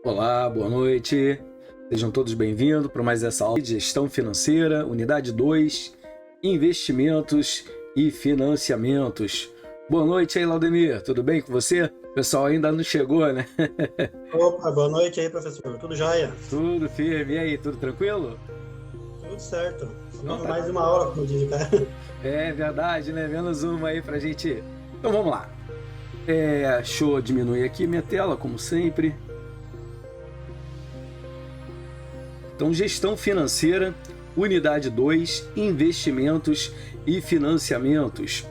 Olá, boa noite. Sejam todos bem-vindos para mais essa aula de gestão financeira, unidade 2, investimentos e financiamentos. Boa noite aí, Laudemir. Tudo bem com você? O pessoal ainda não chegou, né? Opa, boa noite aí, professor. Tudo jóia? Tudo firme. E aí, tudo tranquilo? Tudo certo. Não, tá. Mais uma aula, como diz o cara. É verdade, né? Menos uma aí pra gente. Então vamos lá. Deixa eu diminuir aqui minha tela, como sempre. Então, gestão financeira, unidade 2, investimentos e financiamentos.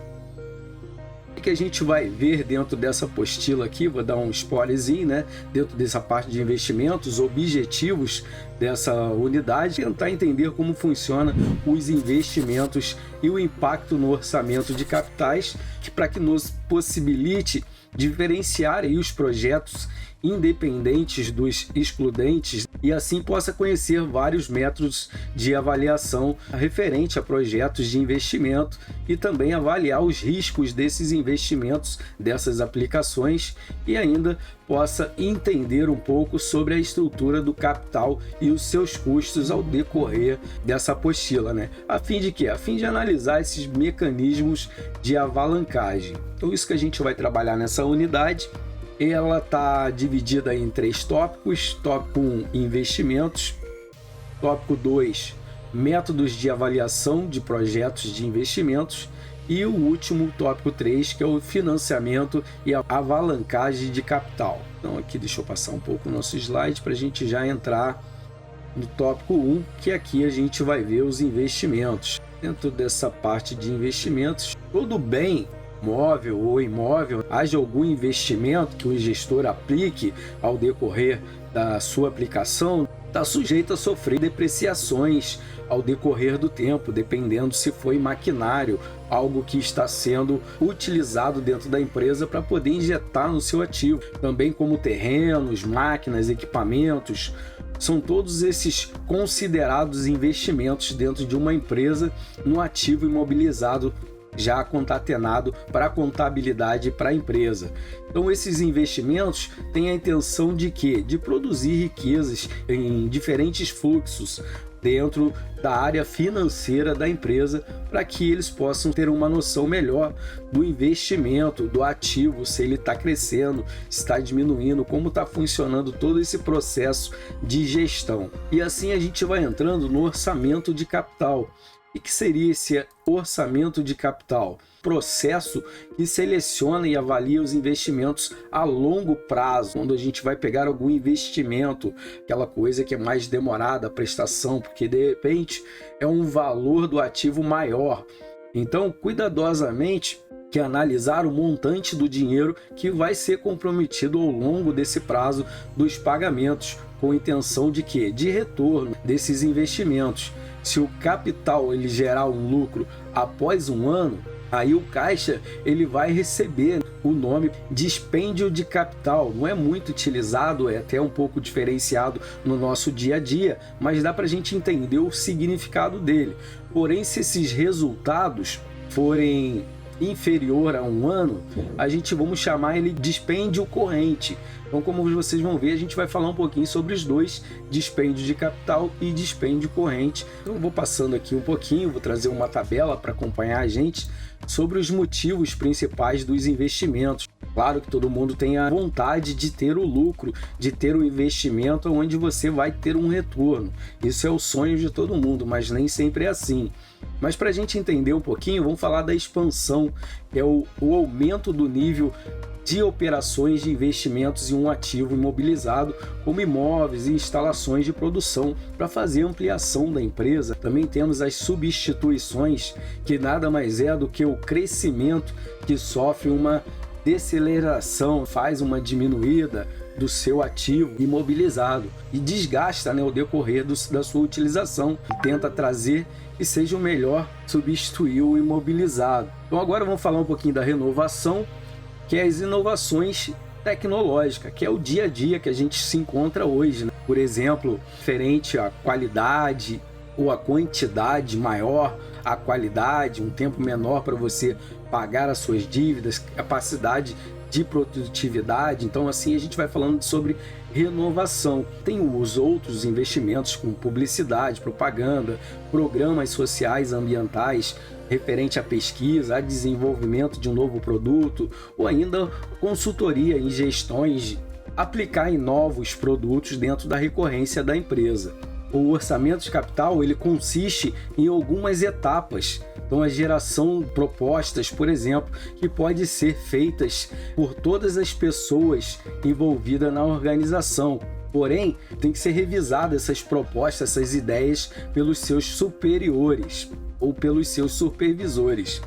O que a gente vai ver dentro dessa apostila aqui, vou dar um spoilerzinho, né? Dentro dessa parte de investimentos, objetivos dessa unidade, tentar entender como funciona os investimentos e o impacto no orçamento de capitais, para que nos possibilite diferenciar aí os projetos independentes dos excludentes e assim possa conhecer vários métodos de avaliação referente a projetos de investimento e também avaliar os riscos desses investimentos, dessas aplicações, e ainda possa entender um pouco sobre a estrutura do capital e os seus custos ao decorrer dessa apostila, né? A fim de quê? A fim de analisar esses mecanismos de alavancagem. Então isso que a gente vai trabalhar nessa unidade. Ela está dividida em 3 tópicos. Tópico 1, investimentos. Tópico 2, métodos de avaliação de projetos de investimentos. E o último, tópico 3, que é o financiamento e a alavancagem de capital. Então aqui deixa eu passar um pouco o nosso slide para a gente já entrar no tópico 1, que aqui a gente vai ver os investimentos. Dentro dessa parte de investimentos, todo bem móvel ou imóvel, haja algum investimento que o gestor aplique ao decorrer da sua aplicação, está sujeito a sofrer depreciações ao decorrer do tempo, dependendo se foi maquinário, algo que está sendo utilizado dentro da empresa para poder injetar no seu ativo, também como terrenos, máquinas, equipamentos. São todos esses considerados investimentos dentro de uma empresa no ativo imobilizado já concatenado para a contabilidade para a empresa. Então esses investimentos têm a intenção de quê? De produzir riquezas em diferentes fluxos dentro da área financeira da empresa, para que eles possam ter uma noção melhor do investimento, do ativo, se ele está crescendo, se está diminuindo, como está funcionando todo esse processo de gestão. E assim a gente vai entrando no orçamento de capital. O que seria esse orçamento de capital? Processo que seleciona e avalia os investimentos a longo prazo, quando a gente vai pegar algum investimento, aquela coisa que é mais demorada a prestação, porque de repente é um valor do ativo maior. Então, cuidadosamente, que analisar o montante do dinheiro que vai ser comprometido ao longo desse prazo dos pagamentos, com intenção de quê? De retorno desses investimentos. Se o capital ele gerar um lucro após um ano, aí o caixa ele vai receber o nome dispêndio de capital. Não é muito utilizado, é até um pouco diferenciado no nosso dia a dia, mas dá para a gente entender o significado dele. Porém, se esses resultados forem inferior a um ano, a gente vamos chamar ele de dispêndio corrente. Então, como vocês vão ver, a gente vai falar um pouquinho sobre os dois, dispêndio de capital e dispêndio corrente. Então, eu vou passando aqui um pouquinho, vou trazer uma tabela para acompanhar a gente sobre os motivos principais dos investimentos. Claro que todo mundo tem a vontade de ter o lucro, de ter o investimento onde você vai ter um retorno. Isso é o sonho de todo mundo, mas nem sempre é assim. Mas para a gente entender um pouquinho, vamos falar da expansão, que é o aumento do nível de operações de investimentos em um ativo imobilizado, como imóveis e instalações de produção, para fazer ampliação da empresa. Também temos as substituições, que nada mais é do que o crescimento que sofre uma deceleração, faz uma diminuída do seu ativo imobilizado e desgasta, né, o decorrer da sua utilização, tenta trazer que seja o melhor substituir o imobilizado. Então agora vamos falar um pouquinho da renovação, que é as inovações tecnológicas, que é o dia a dia que a gente se encontra hoje, né? Por exemplo, referente à qualidade ou a quantidade maior, a qualidade, um tempo menor para você pagar as suas dívidas, capacidade de produtividade. Então, assim, a gente vai falando sobre renovação. Tem os outros investimentos com publicidade, propaganda, programas sociais ambientais, referente à pesquisa, a desenvolvimento de um novo produto, ou ainda consultoria em gestões, aplicar em novos produtos dentro da recorrência da empresa. O orçamento de capital, ele consiste em algumas etapas. Então, a geração de propostas, por exemplo, que pode ser feitas por todas as pessoas envolvidas na organização. Porém, tem que ser revisada essas propostas, essas ideias pelos seus superiores ou pelos seus supervisores.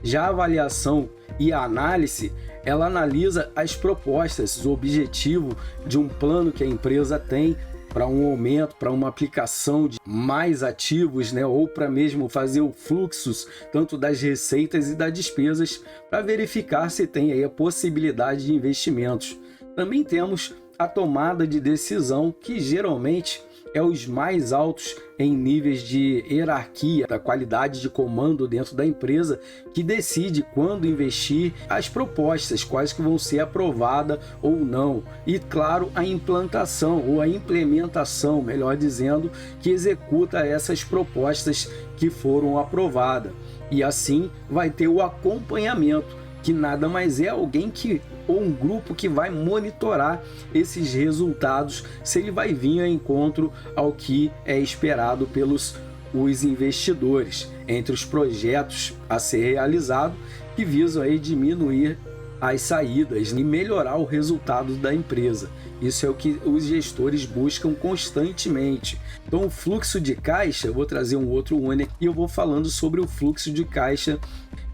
Já a avaliação e a análise, ela analisa as propostas, o objetivo de um plano que a empresa tem para um aumento, para uma aplicação de mais ativos, né? Ou para mesmo fazer o fluxo tanto das receitas e das despesas, para verificar se tem aí a possibilidade de investimentos. Também temos a tomada de decisão, que geralmente é os mais altos em níveis de hierarquia, da qualidade de comando dentro da empresa, que decide quando investir, as propostas, quais que vão ser aprovadas ou não. E, claro, a implantação ou a implementação, melhor dizendo, que executa essas propostas que foram aprovadas. E assim vai ter o acompanhamento, que nada mais é alguém que ou um grupo que vai monitorar esses resultados, se ele vai vir ao encontro ao que é esperado pelos os investidores, entre os projetos a ser realizado, que visam aí diminuir as saídas e melhorar o resultado da empresa. Isso é o que os gestores buscam constantemente. Então, o fluxo de caixa, eu vou trazer um outro one e eu vou falando sobre o fluxo de caixa,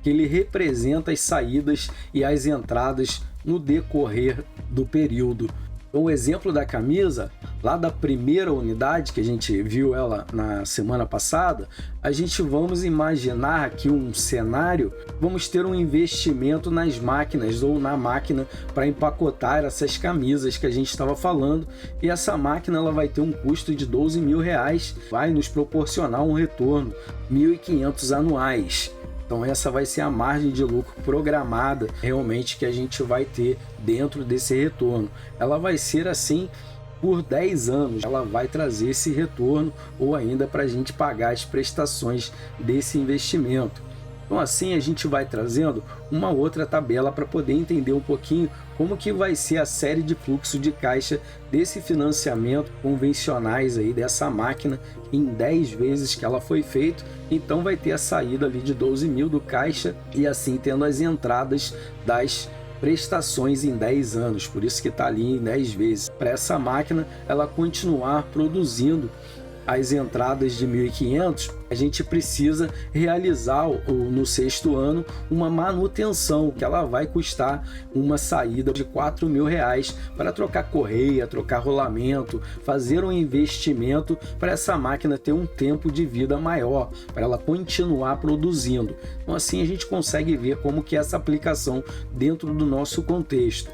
que ele representa as saídas e as entradas no decorrer do período. Então, o exemplo da camisa, lá da primeira unidade, que a gente viu ela na semana passada, a gente vamos imaginar aqui um cenário, vamos ter um investimento nas máquinas ou na máquina para empacotar essas camisas que a gente estava falando, e essa máquina ela vai ter um custo de R$12.000, vai nos proporcionar um retorno R$1.500 anuais. Então, essa vai ser a margem de lucro programada realmente que a gente vai ter dentro desse retorno. Ela vai ser assim por 10 anos, ela vai trazer esse retorno, ou ainda para a gente pagar as prestações desse investimento. Então, assim a gente vai trazendo uma outra tabela para poder entender um pouquinho como que vai ser a série de fluxo de caixa desse financiamento convencionais aí dessa máquina em 10 vezes que ela foi feita. Então vai ter a saída ali de 12.000 do caixa e assim tendo as entradas das prestações em 10 anos, por isso que está ali em 10 vezes. Para essa máquina ela continuar produzindo as entradas de 1.500, a gente precisa realizar no 6º ano uma manutenção, que ela vai custar uma saída de R$4.000 para trocar correia, trocar rolamento, fazer um investimento para essa máquina ter um tempo de vida maior, para ela continuar produzindo. Então, assim a gente consegue ver como que é essa aplicação dentro do nosso contexto.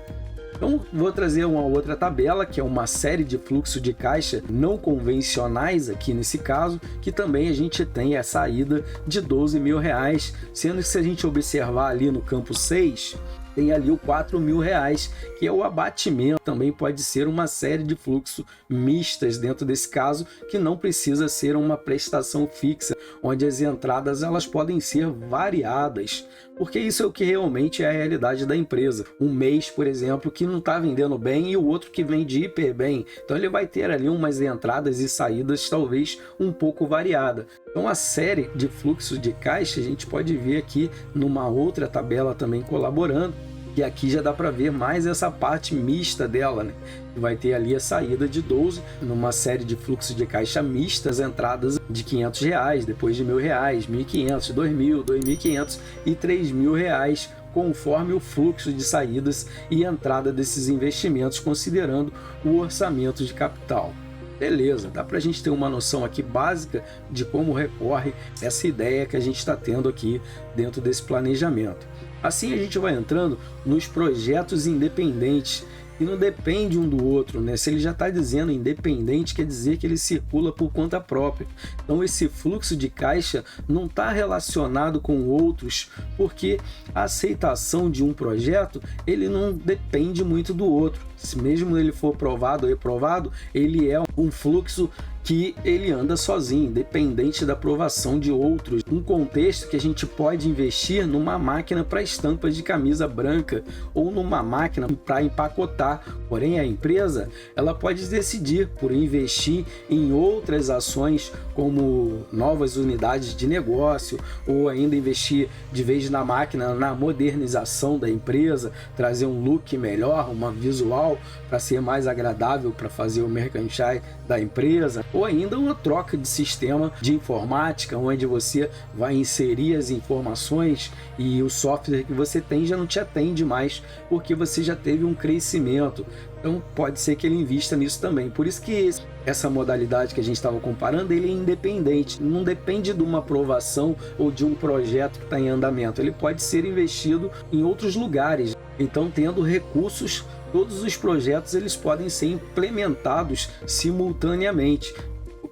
Então, vou trazer uma outra tabela, que é uma série de fluxo de caixa não convencionais, aqui nesse caso, que também a gente tem a saída de R$12.000, sendo que se a gente observar ali no campo 6, tem ali o R$4.000, que é o abatimento. Também pode ser uma série de fluxos mistas dentro desse caso, que não precisa ser uma prestação fixa, onde as entradas elas podem ser variadas, porque isso é o que realmente é a realidade da empresa. Um mês, por exemplo, que não está vendendo bem e o outro que vende hiper bem. Então ele vai ter ali umas entradas e saídas talvez um pouco variada. Então a série de fluxo de caixa a gente pode ver aqui numa outra tabela também colaborando, e aqui já dá para ver mais essa parte mista dela, né? Vai ter ali a saída de 12 numa série de fluxo de caixa mistas, entradas de R$500, depois de R$1.000, R$1.500, R$2.000, R$2.500 e R$3.000, conforme o fluxo de saídas e entrada desses investimentos, considerando o orçamento de capital. Beleza, dá para a gente ter uma noção aqui básica de como recorre essa ideia que a gente está tendo aqui dentro desse planejamento. Assim a gente vai entrando nos projetos independentes, e não depende um do outro, né? Se ele já está dizendo independente, quer dizer que ele circula por conta própria. Então esse fluxo de caixa não está relacionado com outros, porque a aceitação de um projeto, ele não depende muito do outro. Se mesmo ele for aprovado ou reprovado, ele é um fluxo que ele anda sozinho, independente da aprovação de outros. Um contexto que a gente pode investir numa máquina para estampas de camisa branca ou numa máquina para empacotar. Porém, a empresa ela pode decidir por investir em outras ações, como novas unidades de negócio, ou ainda investir de vez na máquina, na modernização da empresa, trazer um look melhor, uma visual para ser mais agradável para fazer o merchandising da empresa, ou ainda uma troca de sistema de informática, onde você vai inserir as informações e o software que você tem já não te atende mais, porque você já teve um crescimento. Então pode ser que ele invista nisso também. Por isso que essa modalidade que a gente estava comparando, ele é independente, não depende de uma aprovação ou de um projeto que está em andamento. Ele pode ser investido em outros lugares. Então, tendo recursos, todos os projetos eles podem ser implementados simultaneamente.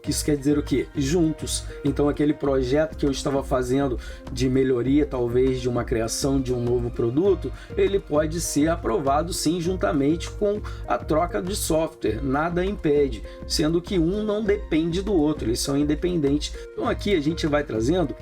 Isso quer dizer o quê? Juntos. Então aquele projeto que eu estava fazendo de melhoria, talvez de uma criação de um novo produto, ele pode ser aprovado sim juntamente com a troca de software. Nada impede, sendo que um não depende do outro, eles são independentes. Então aqui a gente vai trazendo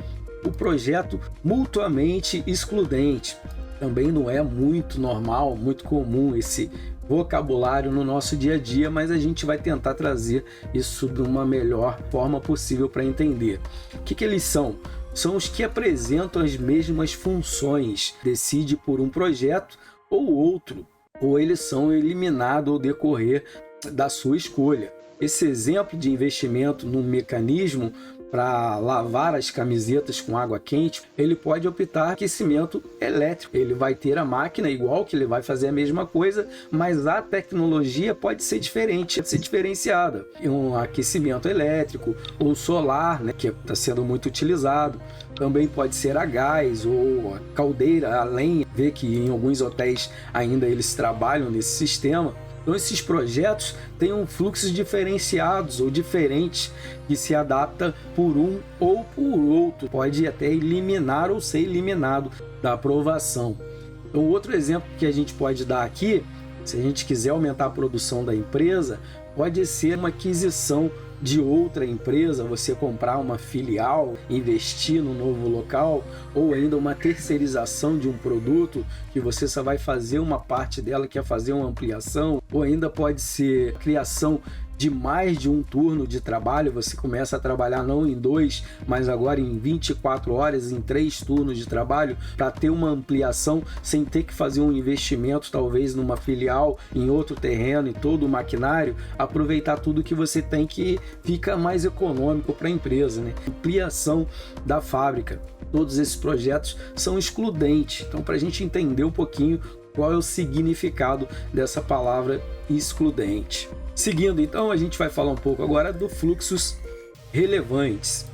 o projeto mutuamente excludente. Também não é muito normal, muito comum esse vocabulário no nosso dia a dia, mas a gente vai tentar trazer isso de uma melhor forma possível para entender. O que eles são? São os que apresentam as mesmas funções, decide por um projeto ou outro, ou eles são eliminados ao decorrer da sua escolha. Esse exemplo de investimento num mecanismo para lavar as camisetas com água quente, ele pode optar aquecimento elétrico. Ele vai ter a máquina igual, que ele vai fazer a mesma coisa, mas a tecnologia pode ser diferente, pode ser diferenciada. Um aquecimento elétrico ou solar, né, que está sendo muito utilizado. Também pode ser a gás ou a caldeira, a lenha. Vê que em alguns hotéis ainda eles trabalham nesse sistema. Então esses projetos têm um fluxo diferenciados ou diferentes que se adapta por um ou por outro. Pode até eliminar ou ser eliminado da aprovação. Então outro exemplo que a gente pode dar aqui, se a gente quiser aumentar a produção da empresa, pode ser uma aquisição de outra empresa, você comprar uma filial, investir no novo local, ou ainda uma terceirização de um produto que você só vai fazer uma parte dela, que é fazer uma ampliação, ou ainda pode ser criação de mais de um turno de trabalho, você começa a trabalhar não em 2, mas agora em 24 horas, em 3 turnos de trabalho, para ter uma ampliação sem ter que fazer um investimento, talvez numa filial, em outro terreno e todo o maquinário, aproveitar tudo que você tem que fica mais econômico para a empresa, né? Ampliação da fábrica. Todos esses projetos são excludentes. Então, para a gente entender um pouquinho qual é o significado dessa palavra excludente. Seguindo, então, a gente vai falar um pouco agora dos fluxos relevantes.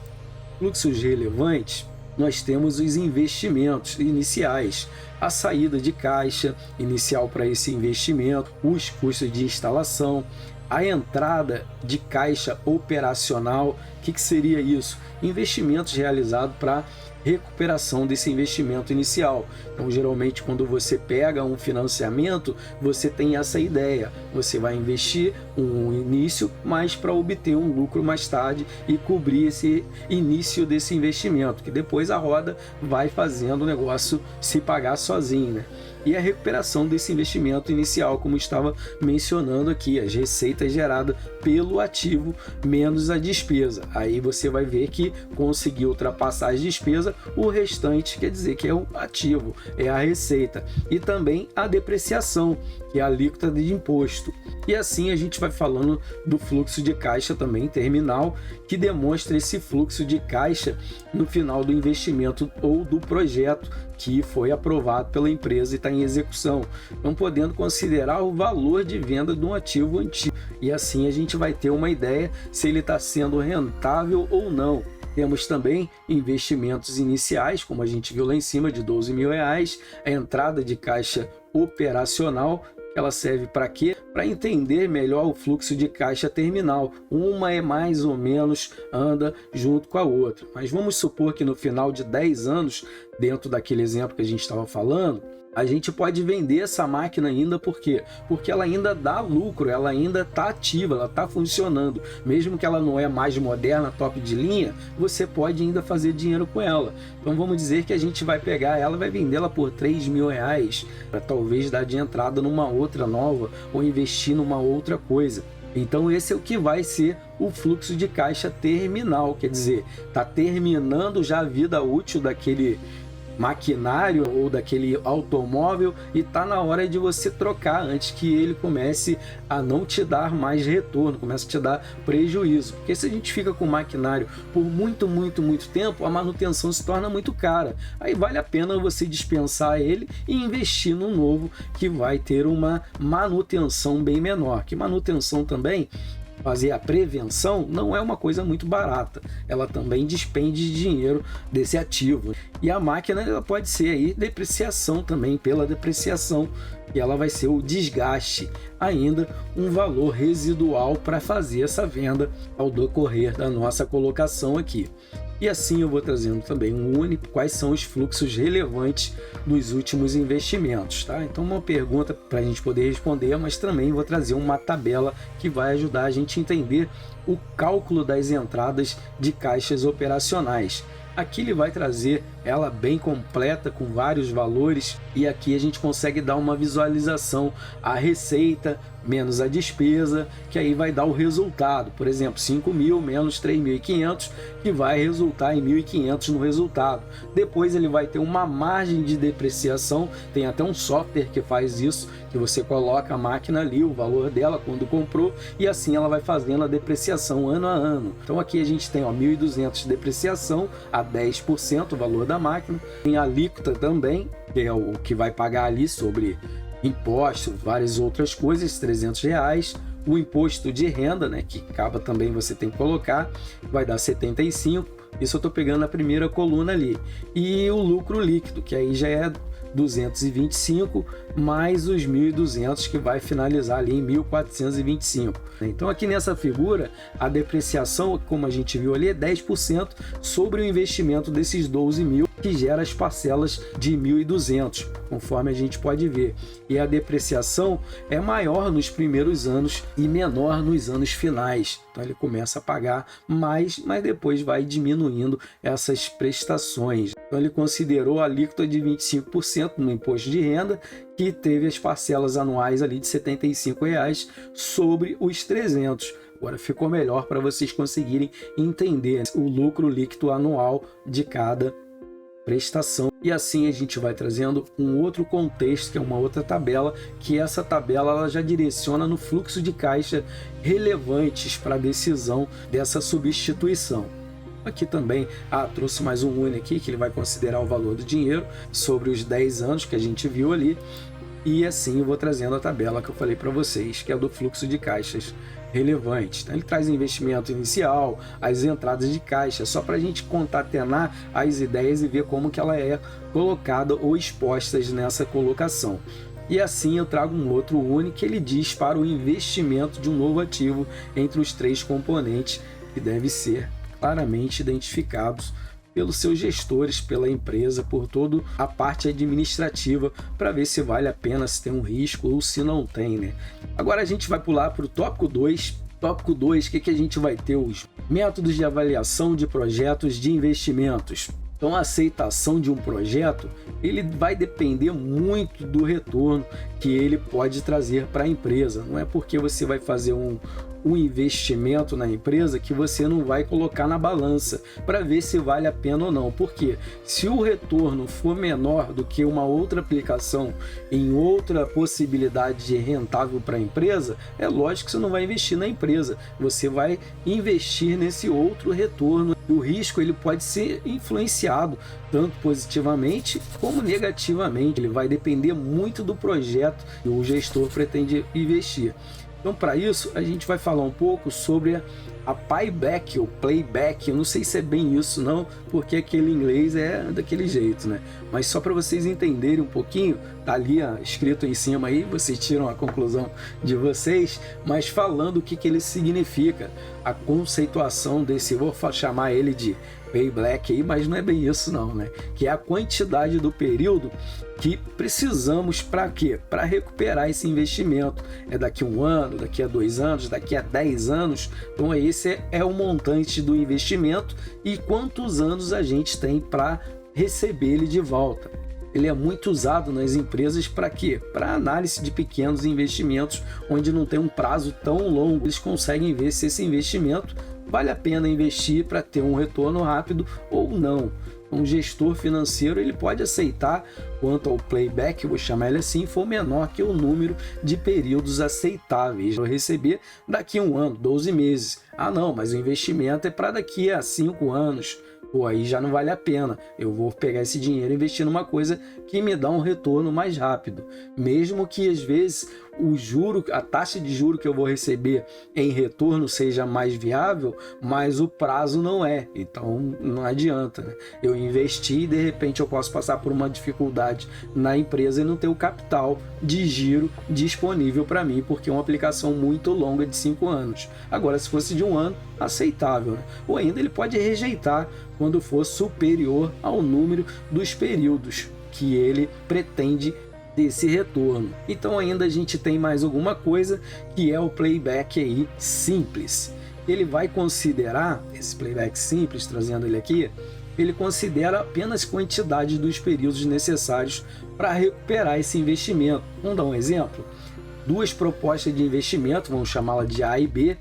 Fluxos relevantes, nós temos os investimentos iniciais, a saída de caixa inicial para esse investimento, os custos de instalação, a entrada de caixa operacional. O que seria isso? Investimentos realizados para recuperação desse investimento inicial. Então, geralmente, quando você pega um financiamento, você tem essa ideia. Você vai investir um início, mas para obter um lucro mais tarde e cobrir esse início desse investimento, que depois a roda vai fazendo o negócio se pagar sozinho, né? E a recuperação desse investimento inicial, como estava mencionando aqui, as receitas geradas pelo ativo menos a despesa. Aí você vai ver que conseguiu ultrapassar as despesas, o restante quer dizer que é o ativo, é a receita. E também a depreciação, que é a alíquota de imposto. E assim a gente vai falando do fluxo de caixa também terminal, que demonstra esse fluxo de caixa no final do investimento ou do projeto que foi aprovado pela empresa e está em execução, não podendo considerar o valor de venda de um ativo antigo. E assim a gente vai ter uma ideia se ele está sendo rentável ou não. Temos também investimentos iniciais, como a gente viu lá em cima, de R$12.000, a entrada de caixa operacional, Ela serve para quê? Para entender melhor o fluxo de caixa terminal. Uma é mais ou menos anda junto com a outra. Mas vamos supor que no final de 10 anos, dentro daquele exemplo que a gente estava falando, a gente pode vender essa máquina ainda, por quê? Porque ela ainda dá lucro, ela ainda está ativa, ela está funcionando. Mesmo que ela não é mais moderna, top de linha, você pode ainda fazer dinheiro com ela. Então vamos dizer que a gente vai pegar ela e vai vendê-la por R$3.000, para talvez dar de entrada numa outra nova ou investir numa outra coisa. Então esse é o que vai ser o fluxo de caixa terminal, quer dizer, está terminando já a vida útil daquele maquinário ou daquele automóvel e está na hora de você trocar antes que ele comece a não te dar mais retorno, comece a te dar prejuízo. Porque se a gente fica com o maquinário por muito tempo, a manutenção se torna muito cara. Aí vale a pena você dispensar ele e investir no novo que vai ter uma manutenção bem menor. Que manutenção também, fazer a prevenção, não é uma coisa muito barata. Ela também despende de dinheiro desse ativo. E a máquina ela pode ser aí depreciação também, pela depreciação, e ela vai ser o desgaste, ainda um valor residual para fazer essa venda ao decorrer da nossa colocação aqui. E assim eu vou trazendo também quais são os fluxos relevantes dos últimos investimentos, tá? Então uma pergunta para a gente poder responder, mas também vou trazer uma tabela que vai ajudar a gente a entender o cálculo das entradas de caixas operacionais. Aqui ele vai trazer ela bem completa, com vários valores, e aqui a gente consegue dar uma visualização, a receita menos a despesa, que aí vai dar o resultado. Por exemplo, 5.000 menos 3.500, que vai resultar em 1.500 no resultado. Depois ele vai ter uma margem de depreciação, tem até um software que faz isso, que você coloca a máquina ali, o valor dela quando comprou, e assim ela vai fazendo a depreciação ano a ano. Então aqui a gente tem 1.200 de depreciação a 10% o valor da máquina, tem a alíquota também, que é o que vai pagar ali sobre impostos, várias outras coisas, R$300, o imposto de renda, né, que acaba também você tem que colocar, vai dar 75, isso eu estou pegando a primeira coluna ali, e o lucro líquido, que aí já é 225 mais os 1.200 que vai finalizar ali em 1.425. Então aqui nessa figura a depreciação, como a gente viu ali, é 10% sobre o investimento desses 12.000, que gera as parcelas de 1.200, conforme a gente pode ver. E a depreciação é maior nos primeiros anos e menor nos anos finais. Então ele começa a pagar mais, mas depois vai diminuindo essas prestações. Então ele considerou a alíquota de 25% no imposto de renda, que teve as parcelas anuais ali de R$ 75 sobre os 300. Agora ficou melhor para vocês conseguirem entender o lucro líquido anual de cada prestação. E assim a gente vai trazendo um outro contexto, que é uma outra tabela, que essa tabela ela já direciona no fluxo de caixa relevantes para a decisão dessa substituição. Aqui também, trouxe mais um UNI aqui, que ele vai considerar o valor do dinheiro sobre os 10 anos que a gente viu ali. E assim eu vou trazendo a tabela que eu falei para vocês, que é do fluxo de caixas relevantes. Então, ele traz investimento inicial, as entradas de caixa, só para a gente concatenar as ideias e ver como que ela é colocada ou expostas nessa colocação. E assim eu trago um outro UNI que ele diz para o investimento de um novo ativo entre os 3 componentes que deve ser claramente identificados pelos seus gestores, pela empresa, por toda a parte administrativa, para ver se vale a pena, se tem um risco ou se não tem, né? Agora a gente vai pular para o tópico 2. Tópico 2, o que a gente vai ter? Os métodos de avaliação de projetos de investimentos. Então a aceitação de um projeto, ele vai depender muito do retorno que ele pode trazer para a empresa. Não é porque você vai fazer um investimento na empresa que você não vai colocar na balança para ver se vale a pena ou não. Porque se o retorno for menor do que uma outra aplicação em outra possibilidade de rentável para a empresa, é lógico que você não vai investir na empresa, você vai investir nesse outro retorno. O risco ele pode ser influenciado tanto positivamente como negativamente. Ele vai depender muito do projeto que o gestor pretende investir. Então, para isso, a gente vai falar um pouco sobre a payback ou playback, eu não sei se é bem isso não, porque aquele inglês é daquele jeito, né? Mas só para vocês entenderem um pouquinho, tá ali escrito em cima aí, vocês tiram a conclusão de vocês, mas falando o que ele significa, a conceituação desse, eu vou chamar ele de payback aí, mas não é bem isso não, né? Que é a quantidade do período que precisamos para quê? Para recuperar esse investimento. É daqui a 1 ano, daqui a 2 anos, daqui a 10 anos. Então esse é o montante do investimento e quantos anos a gente tem para receber ele de volta. Ele é muito usado nas empresas para quê? Para análise de pequenos investimentos, onde não tem um prazo tão longo. Eles conseguem ver se esse investimento vale a pena investir para ter um retorno rápido ou não. Um gestor financeiro ele pode aceitar quanto ao playback, eu vou chamar ele assim, for menor que o número de períodos aceitáveis. Eu receber daqui a 1 ano, 12 meses. Ah não, mas o investimento é para daqui a 5 anos. Pô, aí já não vale a pena. Eu vou pegar esse dinheiro e investir numa coisa que me dá um retorno mais rápido. Mesmo que às vezes o juro, a taxa de juro que eu vou receber em retorno seja mais viável, mas o prazo não é. Então não adianta, né? Eu investi e de repente eu posso passar por uma dificuldade na empresa e não ter o capital de giro disponível para mim, porque é uma aplicação muito longa de 5 anos. Agora, se fosse de 1 ano, aceitável, né? Ou ainda ele pode rejeitar quando for superior ao número dos períodos que ele pretende desse retorno. Então ainda a gente tem mais alguma coisa que é o playback aí simples. Ele vai considerar, esse playback simples, trazendo ele aqui, ele considera apenas quantidade dos períodos necessários para recuperar esse investimento. Vamos dar um exemplo? 2 propostas de investimento, vamos chamá-la de A e B.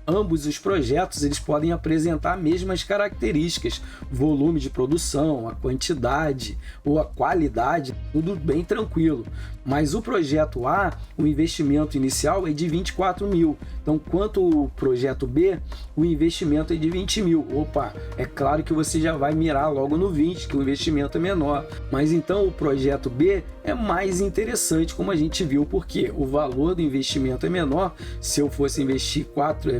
Ambos os projetos eles podem apresentar as mesmas características, volume de produção, a quantidade ou a qualidade, tudo bem tranquilo. Mas o projeto A, o investimento inicial é de 24 mil. Então, quanto o projeto B, o investimento é de 20 mil. Opa, é claro que você já vai mirar logo no 20, que o investimento é menor. Mas então o projeto B é mais interessante, como a gente viu, porque o valor do investimento é menor. Se eu fosse investir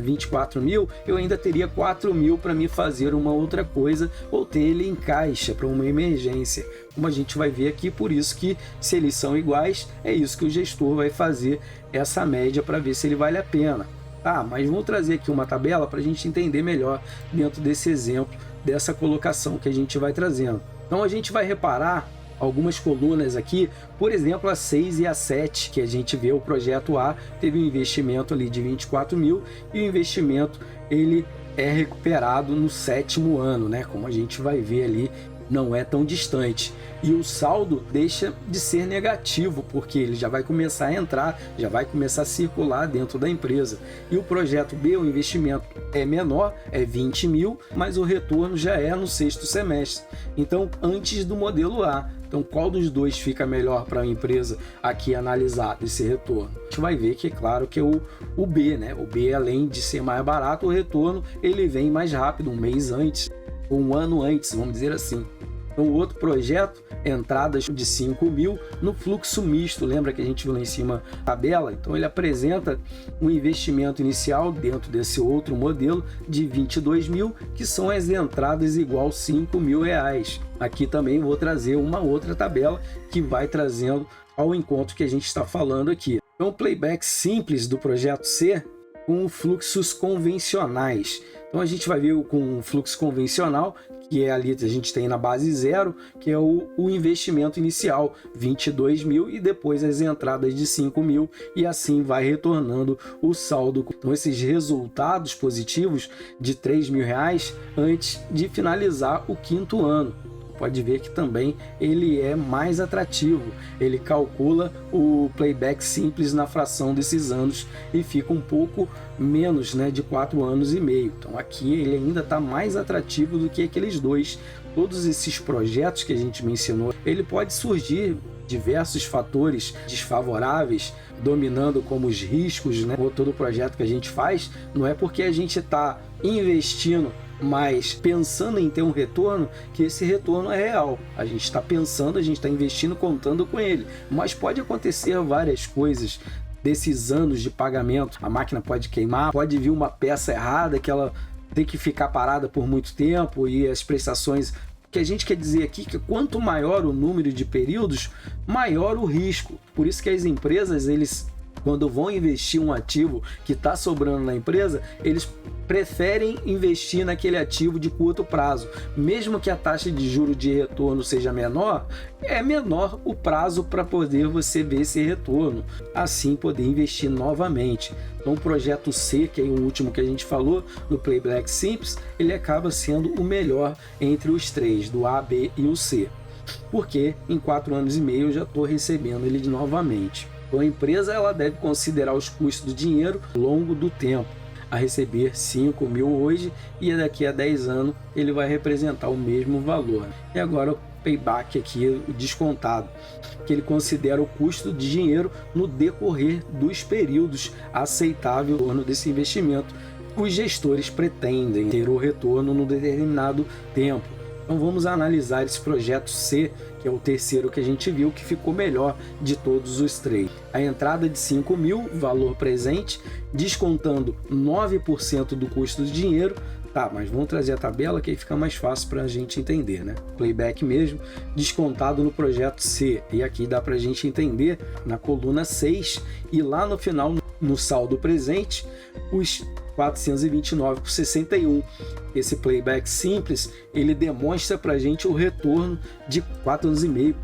24 mil, eu ainda teria 4 mil para me fazer uma outra coisa ou ter ele em caixa para uma emergência. Como a gente vai ver aqui, por isso que se eles são iguais, é isso que o gestor vai fazer essa média para ver se ele vale a pena. Tá, mas vamos trazer aqui uma tabela para a gente entender melhor dentro desse exemplo, dessa colocação que a gente vai trazendo. Então a gente vai reparar algumas colunas aqui, por exemplo a 6 e a 7, que a gente vê o projeto A teve um investimento ali de 24 mil e o investimento ele é recuperado no 7º ano, né? Como a gente vai ver ali, não é tão distante. E o saldo deixa de ser negativo, porque ele já vai começar a entrar, já vai começar a circular dentro da empresa. E o projeto B, o investimento é menor, é 20 mil, mas o retorno já é no 6º semestre. Então, antes do modelo A. Então, qual dos dois fica melhor para a empresa aqui analisar esse retorno? A gente vai ver que é claro que é o B, né? O B, além de ser mais barato, o retorno ele vem mais rápido, 1 mês antes, ou 1 ano antes, vamos dizer assim. Então, o outro projeto, entradas de 5 mil no fluxo misto. Lembra que a gente viu lá em cima a tabela? Então, ele apresenta um investimento inicial dentro desse outro modelo de 22 mil, que são as entradas igual 5 mil reais. Aqui também vou trazer uma outra tabela que vai trazendo ao encontro que a gente está falando aqui. Então, o playback simples do projeto C com fluxos convencionais. Então, a gente vai ver com o fluxo convencional, que é ali a gente tem na base 0, que é o investimento inicial, 22 mil, e depois as entradas de 5 mil, e assim vai retornando o saldo. Então, esses resultados positivos de 3 mil reais antes de finalizar o 5º ano. Pode ver que também ele é mais atrativo, ele calcula o playback simples na fração desses anos e fica um pouco menos, né, de 4 anos e meio. Então aqui ele ainda está mais atrativo do que aqueles dois. Todos esses projetos que a gente mencionou, ele pode surgir diversos fatores desfavoráveis, dominando como os riscos, né? Todo projeto que a gente faz, não é porque a gente está investindo, mas pensando em ter um retorno, que esse retorno é real. A gente está pensando, a gente está investindo, contando com ele. Mas pode acontecer várias coisas desses anos de pagamento, a máquina pode queimar, pode vir uma peça errada que ela tem que ficar parada por muito tempo e as prestações... O que a gente quer dizer aqui é que quanto maior o número de períodos, maior o risco. Por isso que as empresas, quando vão investir um ativo que está sobrando na empresa, eles preferem investir naquele ativo de curto prazo. Mesmo que a taxa de juros de retorno seja menor, é menor o prazo para poder você ver esse retorno, assim poder investir novamente. Então o projeto C, que é o último que a gente falou, no Playback Simples, ele acaba sendo o melhor entre os três, do A, B e o C. Porque em 4 anos e meio eu já estou recebendo ele novamente. Então a empresa ela deve considerar os custos do dinheiro ao longo do tempo, a receber 5 mil hoje e daqui a 10 anos ele vai representar o mesmo valor. E agora o payback aqui, o descontado, que ele considera o custo de dinheiro no decorrer dos períodos aceitável no desse investimento. Os gestores pretendem ter o retorno no determinado tempo. Então vamos analisar esse projeto C, que é o terceiro que a gente viu, que ficou melhor de todos os três. A entrada de 5 mil, valor presente, descontando 9% do custo do dinheiro. Tá, mas vamos trazer a tabela que aí fica mais fácil para a gente entender, né? Playback mesmo, descontado no projeto C. E aqui dá para a gente entender na coluna 6 e lá no final, no saldo presente, os 429,61. Esse playback simples, ele demonstra para a gente o retorno de 4 anos e meio,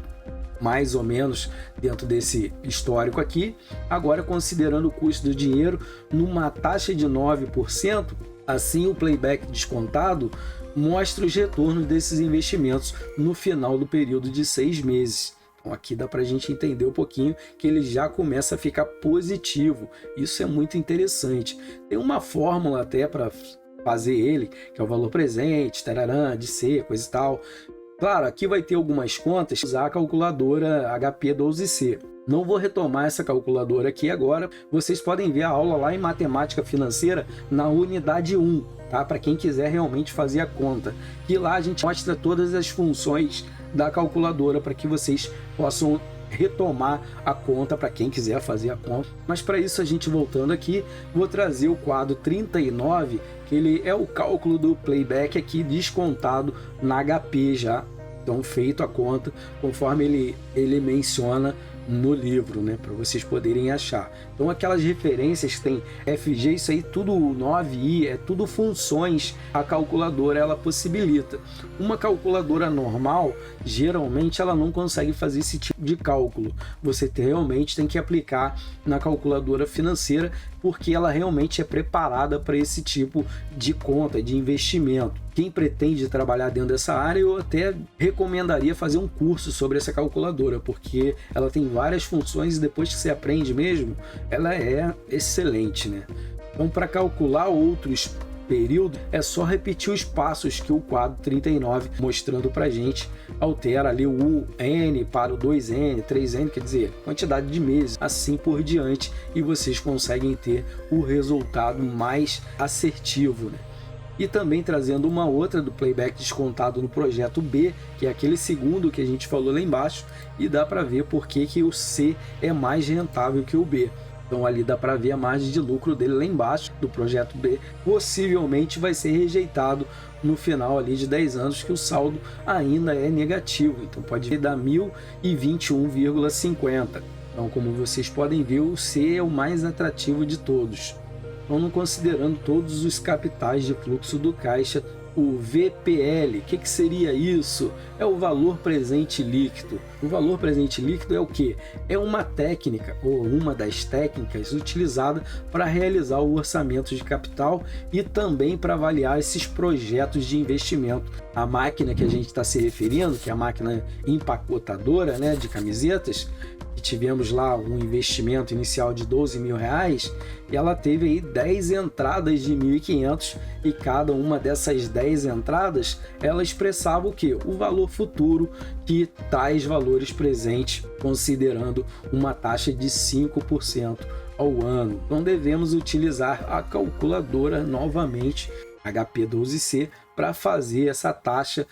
mais ou menos, dentro desse histórico aqui. Agora, considerando o custo do dinheiro numa taxa de 9%, assim o playback descontado mostra os retornos desses investimentos no final do período de 6 meses. Então aqui dá para a gente entender um pouquinho que ele já começa a ficar positivo. Isso é muito interessante. Tem uma fórmula até para fazer ele, que é o valor presente, tararã, de C, coisa e tal. Claro, aqui vai ter algumas contas, usar a calculadora HP12C. Não vou retomar essa calculadora aqui agora. Vocês podem ver a aula lá em Matemática Financeira na unidade 1, tá? Para quem quiser realmente fazer a conta. E lá a gente mostra todas as funções da calculadora para que vocês possam retomar a conta para quem quiser fazer a conta. Mas para isso, a gente voltando aqui, vou trazer o quadro 39, que ele é o cálculo do playback aqui descontado na HP já. Então feito a conta conforme ele menciona no livro, né, para vocês poderem achar. Então aquelas referências que tem FG, isso aí tudo 9i, é tudo funções a calculadora ela possibilita. Uma calculadora normal, geralmente ela não consegue fazer esse tipo de cálculo. Você realmente tem que aplicar na calculadora financeira, porque ela realmente é preparada para esse tipo de conta, de investimento. Quem pretende trabalhar dentro dessa área, eu até recomendaria fazer um curso sobre essa calculadora, porque ela tem várias funções e depois que você aprende mesmo, ela é excelente, né? Então, para calcular outros períodos, é só repetir os passos que o quadro 39 mostrando para gente. Altera ali o N para o 2N, 3N, quer dizer, quantidade de meses, assim por diante, e vocês conseguem ter o resultado mais assertivo, né? E também trazendo uma outra do playback descontado no projeto B, que é aquele segundo que a gente falou lá embaixo, e dá para ver por que o C é mais rentável que o B. Então ali dá para ver a margem de lucro dele lá embaixo do projeto B. Possivelmente vai ser rejeitado no final ali de 10 anos, que o saldo ainda é negativo. Então pode dar 1.021,50. Então, como vocês podem ver, o C é o mais atrativo de todos. Então, não considerando todos os capitais de fluxo do caixa, o VPL, o que seria isso? É o valor presente líquido. O valor presente líquido é o que? É uma técnica, ou uma das técnicas utilizada para realizar o orçamento de capital e também para avaliar esses projetos de investimento. A máquina que a gente está se referindo, que é a máquina empacotadora, né, de camisetas, que tivemos lá um investimento inicial de R$12 mil, e ela teve aí 10 entradas de 1.500, e cada uma dessas 10 entradas, ela expressava o que? O valor futuro de tais valores presentes, considerando uma taxa de 5% ao ano. Então devemos utilizar a calculadora novamente, HP12C, para fazer essa taxa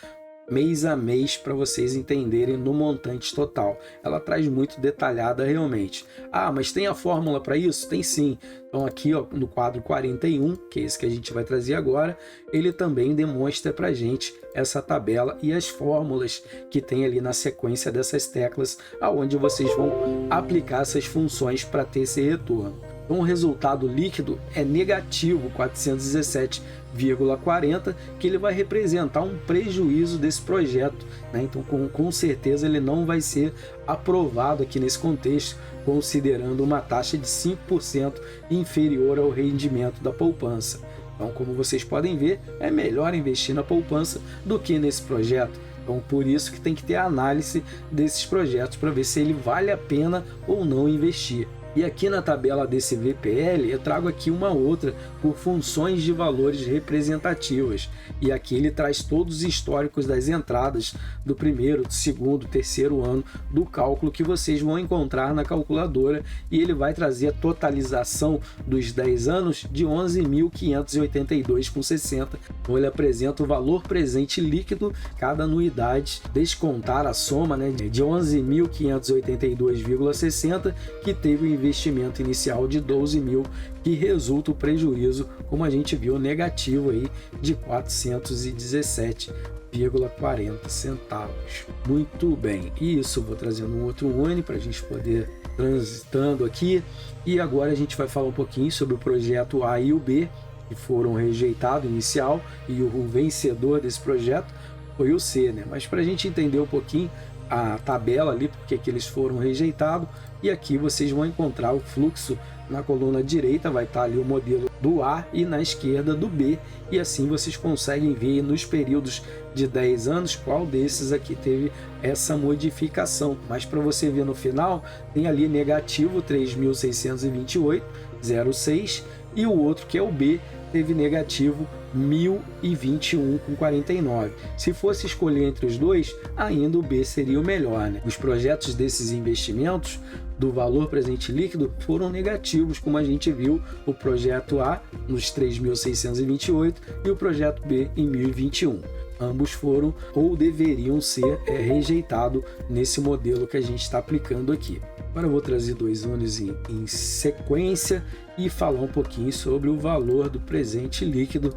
mês a mês para vocês entenderem no montante total. Ela traz muito detalhada realmente. Ah, mas tem a fórmula para isso? Tem sim. Então aqui ó, no quadro 41, que é esse que a gente vai trazer agora, ele também demonstra para a gente essa tabela e as fórmulas que tem ali na sequência dessas teclas, aonde vocês vão aplicar essas funções para ter esse retorno. Então o resultado líquido é negativo 417,40, que ele vai representar um prejuízo desse projeto, né? Então com certeza ele não vai ser aprovado aqui nesse contexto, considerando uma taxa de 5% inferior ao rendimento da poupança. Então, como vocês podem ver, é melhor investir na poupança do que nesse projeto. Então, por isso que tem que ter a análise desses projetos para ver se ele vale a pena ou não investir. E aqui na tabela desse VPL eu trago aqui uma outra por funções de valores representativas. E aqui ele traz todos os históricos das entradas do primeiro, do segundo, terceiro ano do cálculo que vocês vão encontrar na calculadora. E ele vai trazer a totalização dos 10 anos de 11.582,60. Então ele apresenta o valor presente líquido, cada anuidade, descontar a soma, né, de 11.582,60 que teve o investimento inicial de 12 mil, que resulta o prejuízo, como a gente viu, negativo aí de 417,40 centavos. Muito bem, isso vou trazendo um outro one para a gente poder transitando aqui. E agora a gente vai falar um pouquinho sobre o projeto A e o B, que foram rejeitados inicial, e o vencedor desse projeto foi o C, né? Mas para a gente entender um pouquinho a tabela ali, porque que eles foram rejeitados, e aqui vocês vão encontrar o fluxo na coluna direita, vai estar ali o modelo do A e na esquerda do B, e assim vocês conseguem ver nos períodos de 10 anos qual desses aqui teve essa modificação. Mas para você ver no final, tem ali negativo 3.628,06 e o outro que é o B teve negativo 1.021,49. Se fosse escolher entre os dois, ainda o B seria o melhor, né? Os projetos desses investimentos do valor presente líquido foram negativos, como a gente viu o projeto A nos 3.628 e o projeto B em 1.021. Ambos foram ou deveriam ser rejeitados nesse modelo que a gente está aplicando aqui. Agora eu vou trazer dois ONEs em sequência e falar um pouquinho sobre o valor do presente líquido,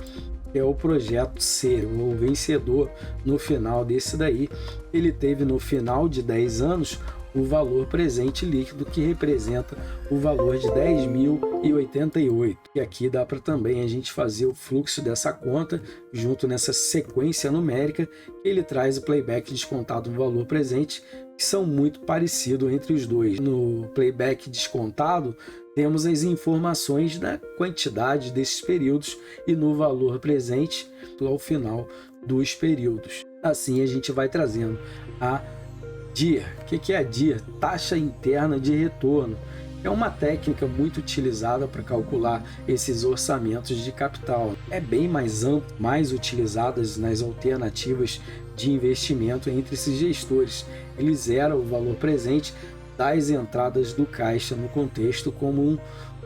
que é o projeto C, o vencedor no final desse daí. Ele teve no final de 10 anos o valor presente líquido, que representa o valor de 10.088. E aqui dá para também a gente fazer o fluxo dessa conta junto nessa sequência numérica. Ele traz o playback descontado no valor presente, que são muito parecidos entre os dois. No playback descontado, temos as informações da quantidade desses períodos e no valor presente ao final dos períodos. Assim a gente vai trazendo a DIR. O que é a DIR? Taxa interna de retorno. É uma técnica muito utilizada para calcular esses orçamentos de capital. É bem mais ampla, mais utilizada nas alternativas de investimento entre esses gestores. Ele zera o valor presente das entradas do caixa no contexto. Como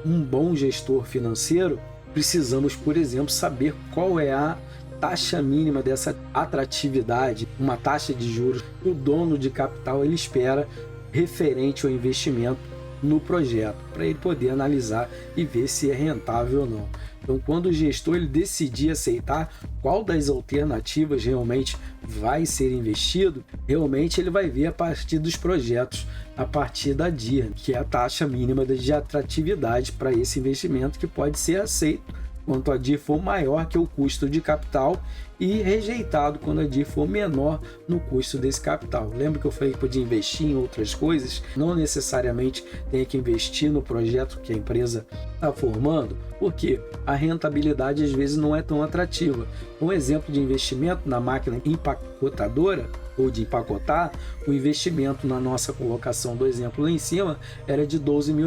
um bom gestor financeiro, precisamos, por exemplo, saber qual é a taxa mínima dessa atratividade, uma taxa de juros que o dono de capital ele espera referente ao investimento no projeto, para ele poder analisar e ver se é rentável ou não. Então, quando o gestor ele decidir aceitar qual das alternativas realmente vai ser investido, realmente ele vai ver a partir dos projetos, a partir da DIR, que é a taxa mínima de atratividade para esse investimento, que pode ser aceito quanto a DIR for maior que o custo de capital e rejeitado quando a DIR for menor no custo desse capital. Lembra que eu falei que podia investir em outras coisas? Não necessariamente tem que investir no projeto que a empresa está formando, porque a rentabilidade às vezes não é tão atrativa. Um exemplo de investimento na máquina empacotadora ou de empacotar, o investimento na nossa colocação do exemplo lá em cima era de R$12 mil,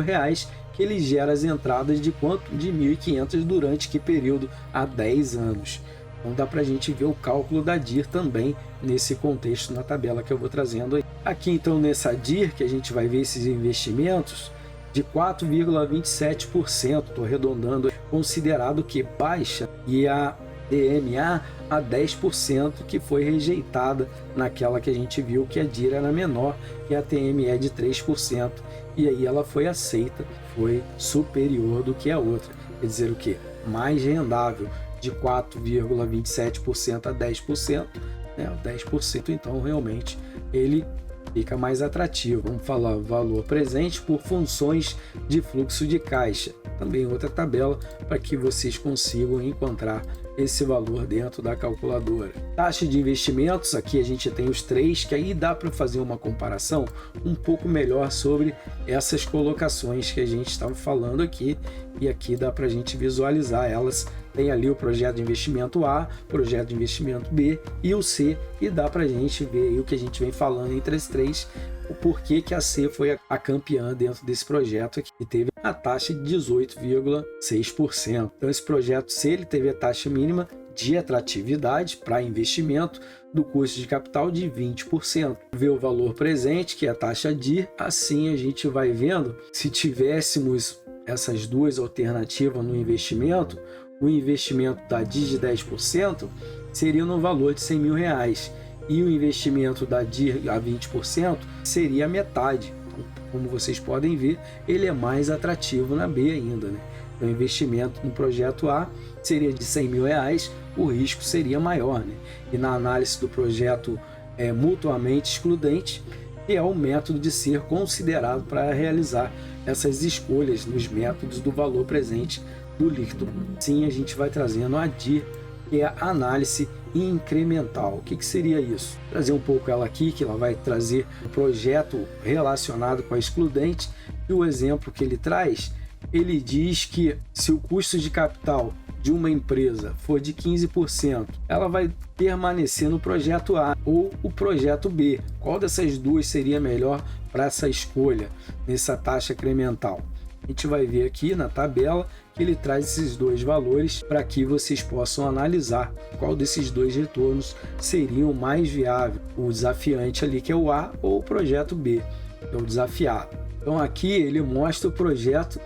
que ele gera as entradas de quanto? De 1.500 durante que período? Há 10 anos. Então dá para a gente ver o cálculo da DIR também nesse contexto na tabela que eu vou trazendo aí. Aqui então nessa DIR que a gente vai ver esses investimentos de 4,27%, estou arredondando, considerado que baixa, e a DMA a 10%, que foi rejeitada naquela que a gente viu que a DIR era menor e a TME de 3%, e aí ela foi aceita, foi superior do que a outra. Quer dizer o quê? Mais rendável, de 4,27% a 10%, né? 10%, então realmente ele fica mais atrativo. Vamos falar valor presente por funções de fluxo de caixa. Também outra tabela para que vocês consigam encontrar esse valor dentro da calculadora. Taxa de investimentos, aqui a gente tem os três, que aí dá para fazer uma comparação um pouco melhor sobre essas colocações que a gente estava falando aqui, e aqui dá para a gente visualizar elas. Tem ali o projeto de investimento A, projeto de investimento B e o C, e dá para a gente ver aí o que a gente vem falando entre as três, o porquê que a C foi a campeã dentro desse projeto aqui, e teve a taxa de 18,6%. Então esse projeto C, ele teve a taxa mínima de atratividade para investimento do custo de capital de 20%. Ver o valor presente, que é a taxa DIR, assim a gente vai vendo, se tivéssemos essas duas alternativas no investimento, o investimento da DIR de 10% seria no valor de R$100 mil, e o investimento da DIR a 20% seria a metade. Então, como vocês podem ver, ele é mais atrativo na B ainda, né? Então, o investimento no projeto A seria de R$100 mil, o risco seria maior, né? E na análise do projeto mutuamente excludente, que é o método de ser considerado para realizar essas escolhas nos métodos do valor presente do líquido. Sim, a gente vai trazendo a DIR, que é a análise incremental. O que seria isso? Trazer um pouco ela aqui, que ela vai trazer o projeto relacionado com a excludente, e o exemplo que ele traz, ele diz que se o custo de capital de uma empresa for de 15%, ela vai permanecer no projeto A ou o projeto B. Qual dessas duas seria melhor para essa escolha, nessa taxa incremental? A gente vai ver aqui na tabela que ele traz esses dois valores para que vocês possam analisar qual desses dois retornos seria o mais viável, o desafiante ali, que é o A, ou o projeto B, que é o desafiado. Então aqui ele mostra o projeto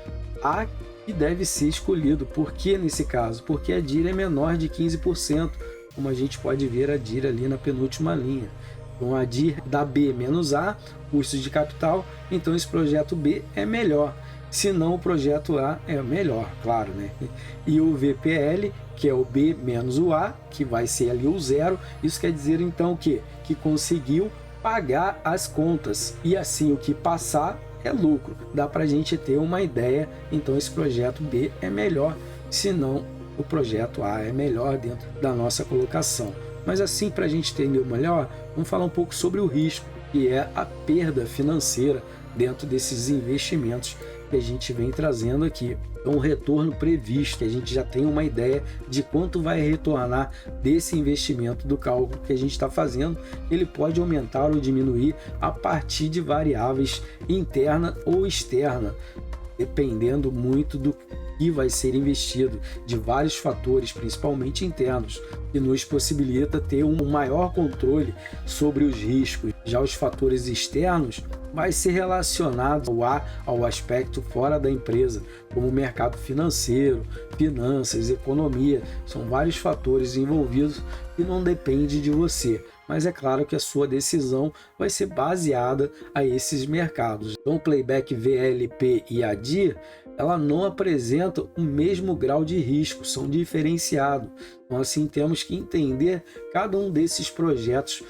A que deve ser escolhido. Por que nesse caso? Porque a DIR é menor de 15%, como a gente pode ver a DIR ali na penúltima linha. Então a DIR da B menos A, custos de capital, então esse projeto B é melhor. Se não, o projeto A é melhor, claro, né? E o VPL, que é o B menos o A, que vai ser ali o zero, isso quer dizer então o quê? Que conseguiu pagar as contas, e assim o que passar é lucro. Dá para a gente ter uma ideia, então esse projeto B é melhor, se não, o projeto A é melhor dentro da nossa colocação. Mas assim, para a gente entender melhor, vamos falar um pouco sobre o risco, que é a perda financeira dentro desses investimentos que a gente vem trazendo aqui. Então, o retorno previsto, que a gente já tem uma ideia de quanto vai retornar desse investimento do cálculo que a gente está fazendo, ele pode aumentar ou diminuir a partir de variáveis interna ou externa, dependendo muito do que vai ser investido, de vários fatores, principalmente internos, que nos possibilita ter um maior controle sobre os riscos. Já os fatores externos vai ser relacionado ao aspecto fora da empresa, como o mercado financeiro, finanças, economia. São vários fatores envolvidos e não depende de você. Mas é claro que a sua decisão vai ser baseada a esses mercados. Então, o Playback VLP e a DIR, ela não apresenta o mesmo grau de risco, são diferenciados. Então, assim, temos que entender cada um desses projetos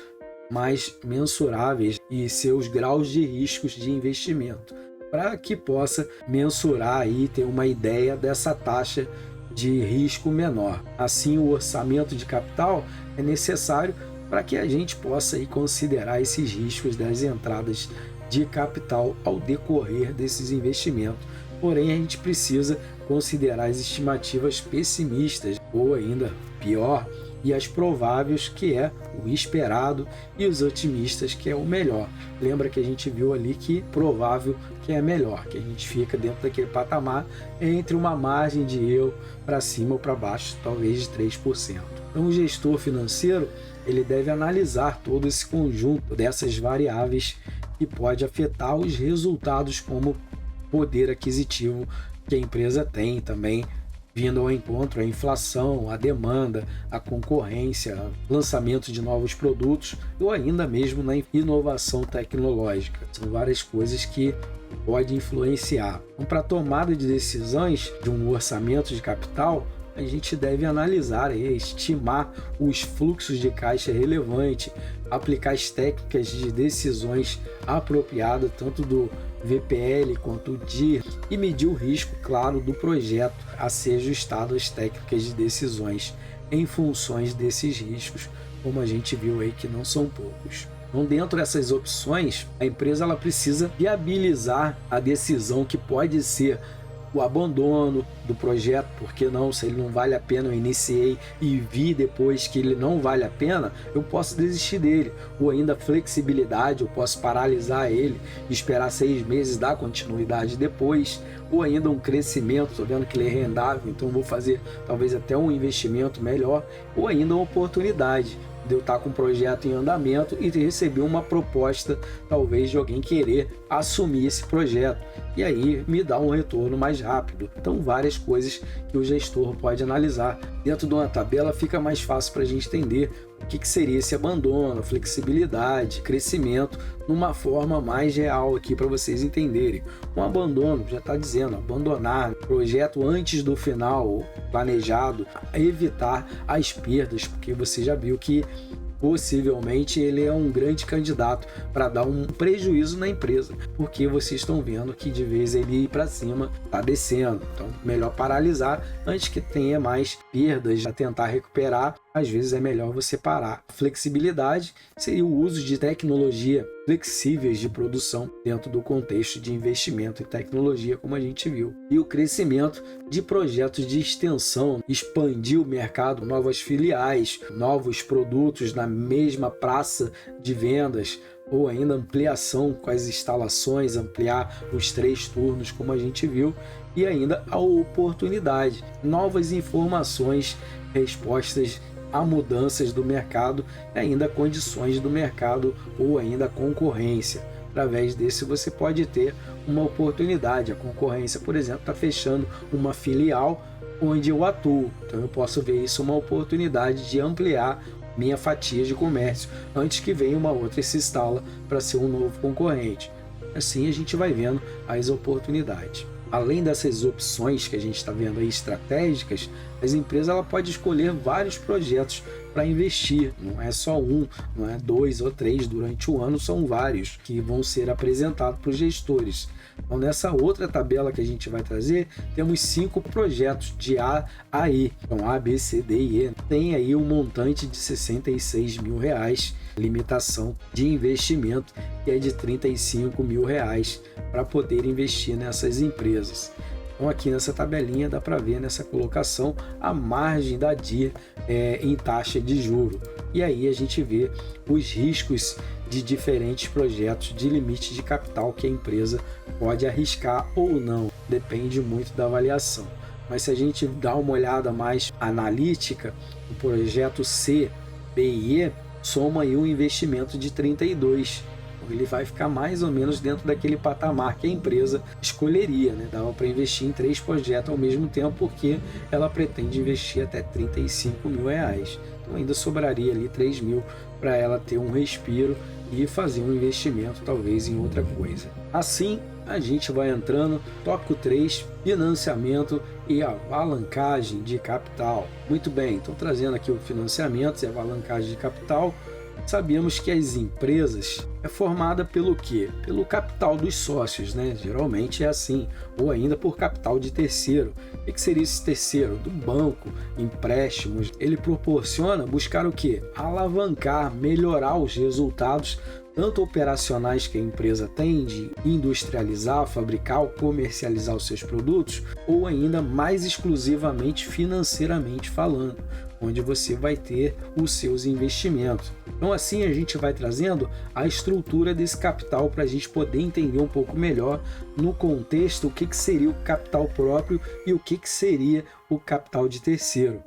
mais mensuráveis e seus graus de riscos de investimento, para que possa mensurar e ter uma ideia dessa taxa de risco menor. Assim, o orçamento de capital é necessário para que a gente possa aí considerar esses riscos das entradas de capital ao decorrer desses investimentos. Porém, a gente precisa considerar as estimativas pessimistas, ou ainda pior, e as prováveis, que é o esperado, e os otimistas, que é o melhor. Lembra que a gente viu ali que provável que é melhor, que a gente fica dentro daquele patamar entre uma margem de erro para cima ou para baixo, talvez de 3%. Então, o gestor financeiro, ele deve analisar todo esse conjunto dessas variáveis que pode afetar os resultados, como poder aquisitivo que a empresa tem, também vindo ao encontro a inflação, a demanda, a concorrência, lançamento de novos produtos ou ainda mesmo na inovação tecnológica. São várias coisas que podem influenciar. Então, para a tomada de decisões de um orçamento de capital, a gente deve analisar e estimar os fluxos de caixa relevante, aplicar as técnicas de decisões apropriadas, tanto do VPL quanto do DIR, e medir o risco, claro, do projeto a ser ajustado às técnicas de decisões em funções desses riscos, como a gente viu aí que não são poucos. Então, dentro dessas opções, a empresa ela precisa viabilizar a decisão que pode ser o abandono do projeto, porque não, se ele não vale a pena, eu iniciei e vi depois que ele não vale a pena, eu posso desistir dele, ou ainda flexibilidade, eu posso paralisar ele, esperar 6 meses, dar continuidade depois, ou ainda um crescimento, estou vendo que ele é rendável, então vou fazer talvez até um investimento melhor, ou ainda uma oportunidade de eu estar com um projeto em andamento e receber uma proposta, talvez, de alguém querer assumir esse projeto. E aí me dá um retorno mais rápido. Então, várias coisas que o gestor pode analisar. Dentro de uma tabela fica mais fácil para a gente entender o que seria esse abandono, flexibilidade, crescimento, numa forma mais real aqui para vocês entenderem. Um abandono, já está dizendo, abandonar projeto antes do final planejado, evitar as perdas, porque você já viu que possivelmente ele é um grande candidato para dar um prejuízo na empresa, porque vocês estão vendo que de vez ele ir para cima está descendo. Então, melhor paralisar antes que tenha mais perdas, a tentar recuperar. Às vezes é melhor você parar. Flexibilidade seria o uso de tecnologia flexíveis de produção dentro do contexto de investimento em tecnologia, como a gente viu. E o crescimento de projetos de extensão, expandir o mercado, novas filiais, novos produtos na mesma praça de vendas, ou ainda ampliação com as instalações, ampliar os 3 turnos, como a gente viu, e ainda a oportunidade, novas informações, respostas a mudanças do mercado, ainda condições do mercado ou ainda concorrência. Através desse você pode ter uma oportunidade. A concorrência, por exemplo, está fechando uma filial onde eu atuo. Então eu posso ver isso uma oportunidade de ampliar minha fatia de comércio antes que venha uma outra e se instala para ser um novo concorrente. Assim a gente vai vendo as oportunidades. Além dessas opções que a gente está vendo aí estratégicas, as empresas ela pode escolher vários projetos para investir. Não é só um, não é 2 ou 3 durante o ano, são vários que vão ser apresentados para os gestores. Então, nessa outra tabela que a gente vai trazer, temos 5 projetos de A a E. Então, A, B, C, D e E. Tem aí um montante de R$66 mil, limitação de investimento que é de R$35 mil para poder investir nessas empresas. Então, aqui nessa tabelinha dá para ver nessa colocação a margem da DIR em taxa de juro. E aí a gente vê os riscos de diferentes projetos de limite de capital que a empresa pode arriscar ou não, depende muito da avaliação. Mas se a gente dá uma olhada mais analítica, o projeto C, B e E soma aí um investimento de 32. Ele vai ficar mais ou menos dentro daquele patamar que a empresa escolheria, né? Dava para investir em 3 projetos ao mesmo tempo, porque ela pretende investir até R$35 mil. Então ainda sobraria ali 3 mil para ela ter um respiro e fazer um investimento talvez em outra coisa. Assim a gente vai entrando, tópico 3, financiamento e alavancagem de capital. Muito bem, então trazendo aqui o financiamento e a alavancagem de capital. Sabemos que as empresas é formada pelo quê? Pelo capital dos sócios, né? Geralmente é assim, ou ainda por capital de terceiro. O que seria esse terceiro? Do banco, empréstimos. Ele proporciona buscar o quê? Alavancar, melhorar os resultados tanto operacionais que a empresa tem de industrializar, fabricar ou comercializar os seus produtos, ou ainda mais exclusivamente financeiramente falando, onde você vai ter os seus investimentos. Então assim a gente vai trazendo a estrutura desse capital para a gente poder entender um pouco melhor no contexto o que seria o capital próprio e o que seria o capital de terceiro.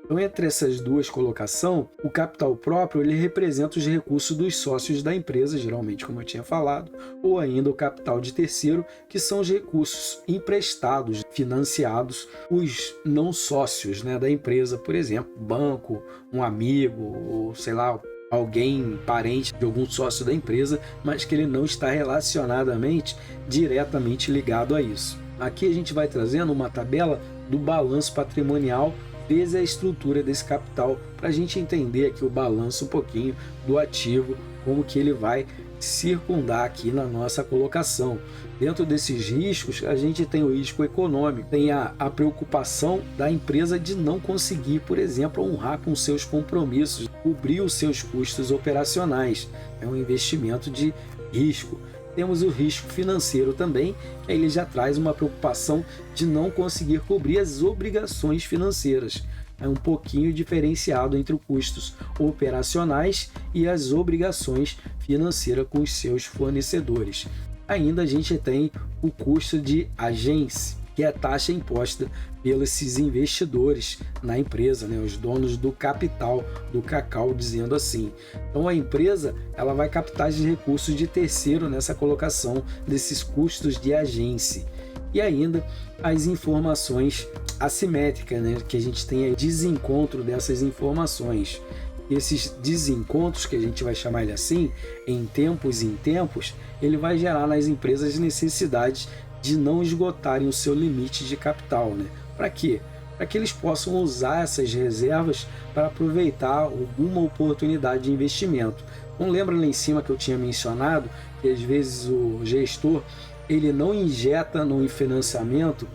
Então, entre essas duas colocações, o capital próprio ele representa os recursos dos sócios da empresa, geralmente, como eu tinha falado, ou ainda o capital de terceiro, que são os recursos emprestados, financiados, os não sócios, né, da empresa, por exemplo, banco, um amigo, ou sei lá, alguém parente de algum sócio da empresa, mas que ele não está relacionadamente diretamente ligado a isso. Aqui a gente vai trazendo uma tabela do balanço patrimonial vezes a estrutura desse capital, para a gente entender aqui o balanço um pouquinho do ativo, como que ele vai circundar aqui na nossa colocação. Dentro desses riscos, a gente tem o risco econômico, tem a preocupação da empresa de não conseguir, por exemplo, honrar com seus compromissos, cobrir os seus custos operacionais. É um investimento de risco. Temos o risco financeiro também, que aí ele já traz uma preocupação de não conseguir cobrir as obrigações financeiras. É um pouquinho diferenciado entre os custos operacionais e as obrigações financeiras com os seus fornecedores. Ainda a gente tem o custo de agência, que é a taxa imposta pelos investidores na empresa, né? Os donos do capital do cacau, dizendo assim. Então a empresa ela vai captar os recursos de terceiro nessa colocação desses custos de agência. E ainda as informações assimétricas, né? Que a gente tem aí desencontro dessas informações. Esses desencontros, que a gente vai chamar ele assim, em tempos, ele vai gerar nas empresas necessidades de não esgotarem o seu limite de capital, né? Para quê? Para que eles possam usar essas reservas para aproveitar alguma oportunidade de investimento. Não lembra lá em cima que eu tinha mencionado que às vezes o gestor ele não injeta no financiamento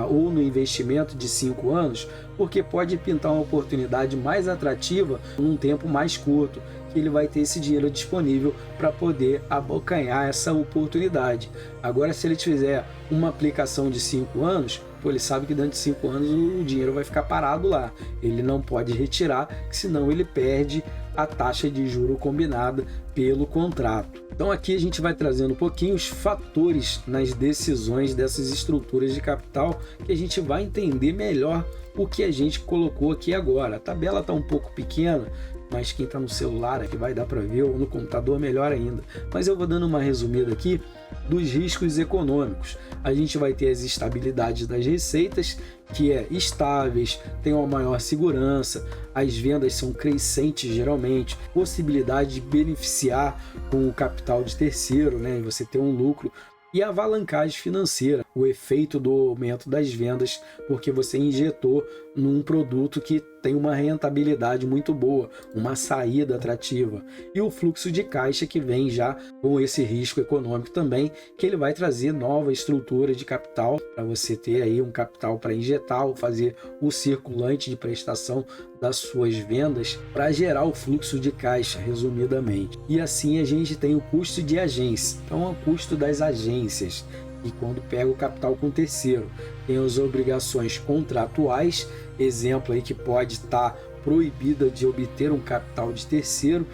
ou no investimento de 5 anos, porque pode pintar uma oportunidade mais atrativa num tempo mais curto, que ele vai ter esse dinheiro disponível para poder abocanhar essa oportunidade. Agora, se ele fizer uma aplicação de 5 anos, ele sabe que dentro de 5 anos o dinheiro vai ficar parado lá. Ele não pode retirar, senão ele perde a taxa de juro combinada pelo contrato. Então aqui a gente vai trazendo um pouquinho os fatores nas decisões dessas estruturas de capital, que a gente vai entender melhor o que a gente colocou aqui agora. A tabela está um pouco pequena, mas quem está no celular aqui vai dar para ver, ou no computador melhor ainda. Mas eu vou dando uma resumida aqui dos riscos econômicos. A gente vai ter as estabilidades das receitas, que é estáveis, tem uma maior segurança, as vendas são crescentes geralmente, possibilidade de beneficiar com o capital de terceiro, né? Você ter um lucro. E a alavancagem financeira, o efeito do aumento das vendas, porque você injetou num produto que tem uma rentabilidade muito boa, uma saída atrativa. E o fluxo de caixa que vem já com esse risco econômico também, que ele vai trazer nova estrutura de capital para você ter aí um capital para injetar ou fazer o circulante de prestação das suas vendas para gerar o fluxo de caixa, resumidamente. E assim a gente tem o custo de agência, então é o custo das agências. E quando pega o capital com terceiro, tem as obrigações contratuais, exemplo aí que pode estar proibida de obter um capital de terceiro,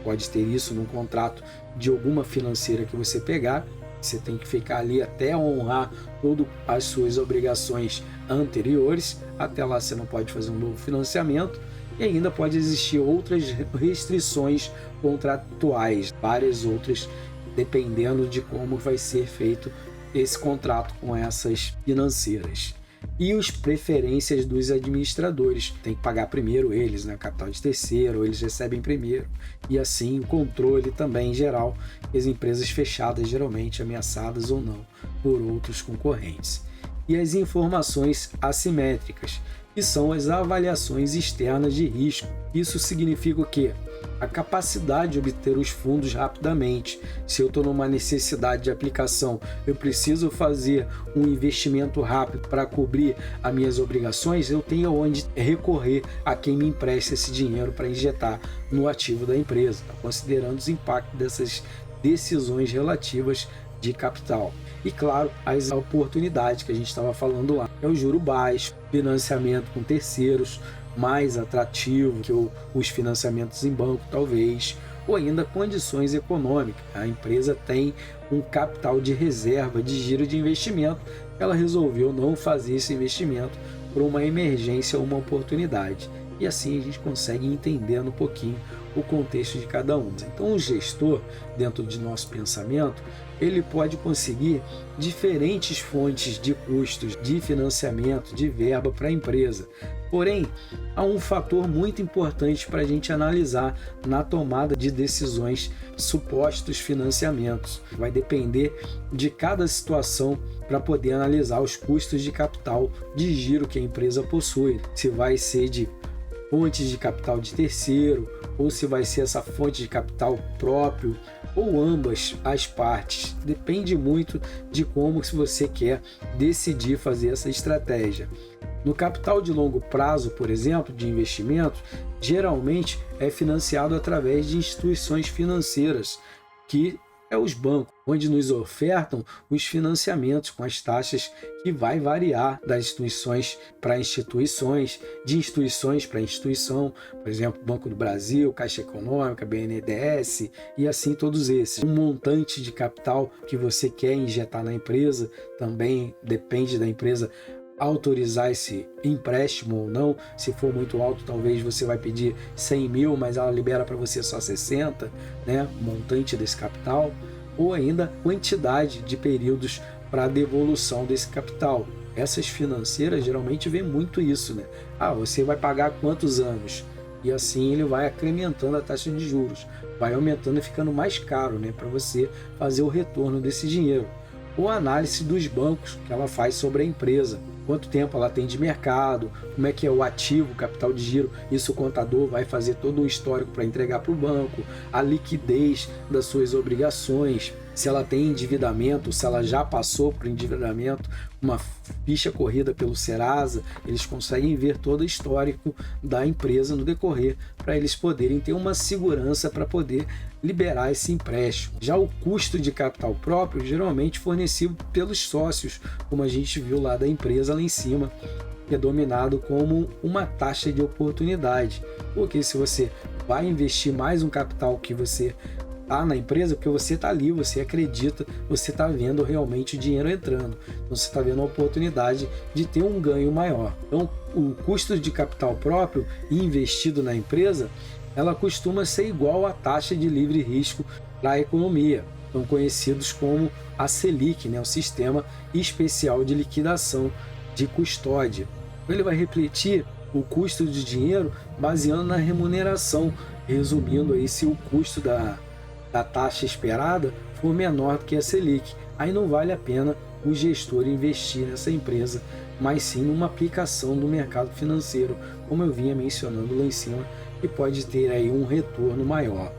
pode ter isso num contrato de alguma financeira que você pegar, você tem que ficar ali até honrar todas as suas obrigações anteriores, até lá você não pode fazer um novo financiamento, e ainda pode existir outras restrições contratuais, várias outras, dependendo de como vai ser feito esse contrato com essas financeiras. E as preferências dos administradores, tem que pagar primeiro eles, né? Capital de terceiro, eles recebem primeiro. E assim o controle também em geral, as empresas fechadas geralmente ameaçadas ou não por outros concorrentes. E as informações assimétricas, que são as avaliações externas de risco. Isso significa o quê? A capacidade de obter os fundos rapidamente. Se eu estou numa necessidade de aplicação, eu preciso fazer um investimento rápido para cobrir as minhas obrigações, eu tenho onde recorrer a quem me empresta esse dinheiro para injetar no ativo da empresa, considerando os impactos dessas decisões relativas de capital. E claro, as oportunidades que a gente estava falando lá. É o juro baixo, financiamento com terceiros, mais atrativo que os financiamentos em banco, talvez, ou ainda condições econômicas. A empresa tem um capital de reserva de giro de investimento, ela resolveu não fazer esse investimento por uma emergência ou uma oportunidade. e assim a gente consegue entender um pouquinho o contexto de cada um. Então o gestor, dentro de nosso pensamento, ele pode conseguir diferentes fontes de custos, de financiamento, de verba para a empresa. Porém, há um fator muito importante para a gente analisar na tomada de decisões, supostos financiamentos. Vai depender de cada situação para poder analisar os custos de capital de giro que a empresa possui. Se vai ser de fontes de capital de terceiro, ou se vai ser essa fonte de capital próprio, ou ambas as partes. Depende muito de como você quer decidir fazer essa estratégia. No capital de longo prazo, por exemplo, de investimento, geralmente é financiado através de instituições financeiras, que é os bancos, onde nos ofertam os financiamentos com as taxas que vai variar das instituições para instituições, de instituições para instituição, por exemplo, Banco do Brasil, Caixa Econômica, BNDES e assim todos esses. Um montante de capital que você quer injetar na empresa também depende da empresa autorizar esse empréstimo ou não. Se for muito alto, talvez você vai pedir 100 mil, mas ela libera para você só 60, né? Montante desse capital, ou ainda quantidade de períodos para a devolução desse capital. Essas financeiras geralmente vê muito isso, né? Você vai pagar quantos anos? E assim ele vai incrementando a taxa de juros, vai aumentando e ficando mais caro, né, para você fazer o retorno desse dinheiro. Ou a análise dos bancos que ela faz sobre a empresa. Quanto tempo ela tem de mercado, como é que é o ativo, o capital de giro, isso o contador vai fazer todo um histórico para entregar para o banco, a liquidez das suas obrigações, se ela tem endividamento, se ela já passou por endividamento, uma ficha corrida pelo Serasa, eles conseguem ver todo o histórico da empresa no decorrer, para eles poderem ter uma segurança para poder liberar esse empréstimo. Já o custo de capital próprio, geralmente fornecido pelos sócios, como a gente viu lá da empresa lá em cima, que é dominado como uma taxa de oportunidade, porque se você vai investir mais um capital que você na empresa, porque você está ali, você acredita, você está vendo realmente o dinheiro entrando, então você está vendo a oportunidade de ter um ganho maior. Então o custo de capital próprio investido na empresa, ela costuma ser igual à taxa de livre risco para a economia, são conhecidos como a Selic, né, o Sistema Especial de Liquidação de Custódia. Então ele vai refletir o custo de dinheiro baseando na remuneração, resumindo aí, se o custo da taxa esperada for menor do que a Selic, aí não vale a pena o gestor investir nessa empresa, mas sim numa aplicação no mercado financeiro, como eu vinha mencionando lá em cima, que pode ter aí um retorno maior.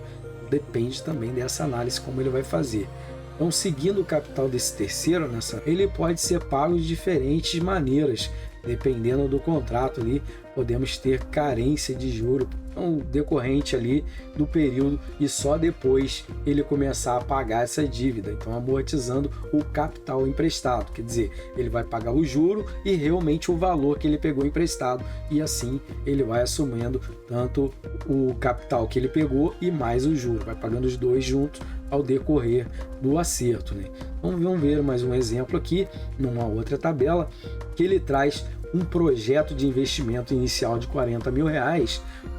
Depende também dessa análise como ele vai fazer. Então, seguindo o capital desse terceiro, ele pode ser pago de diferentes maneiras, dependendo do contrato ali, podemos ter carência de juro, então, decorrente ali do período, e só depois ele começar a pagar essa dívida, então amortizando o capital emprestado, quer dizer, ele vai pagar o juro e realmente o valor que ele pegou emprestado, e assim ele vai assumindo tanto o capital que ele pegou e mais o juro, vai pagando os dois juntos ao decorrer do acerto, né? Então vamos ver mais um exemplo aqui, numa outra tabela, que ele traz um projeto de investimento inicial de R$40 mil,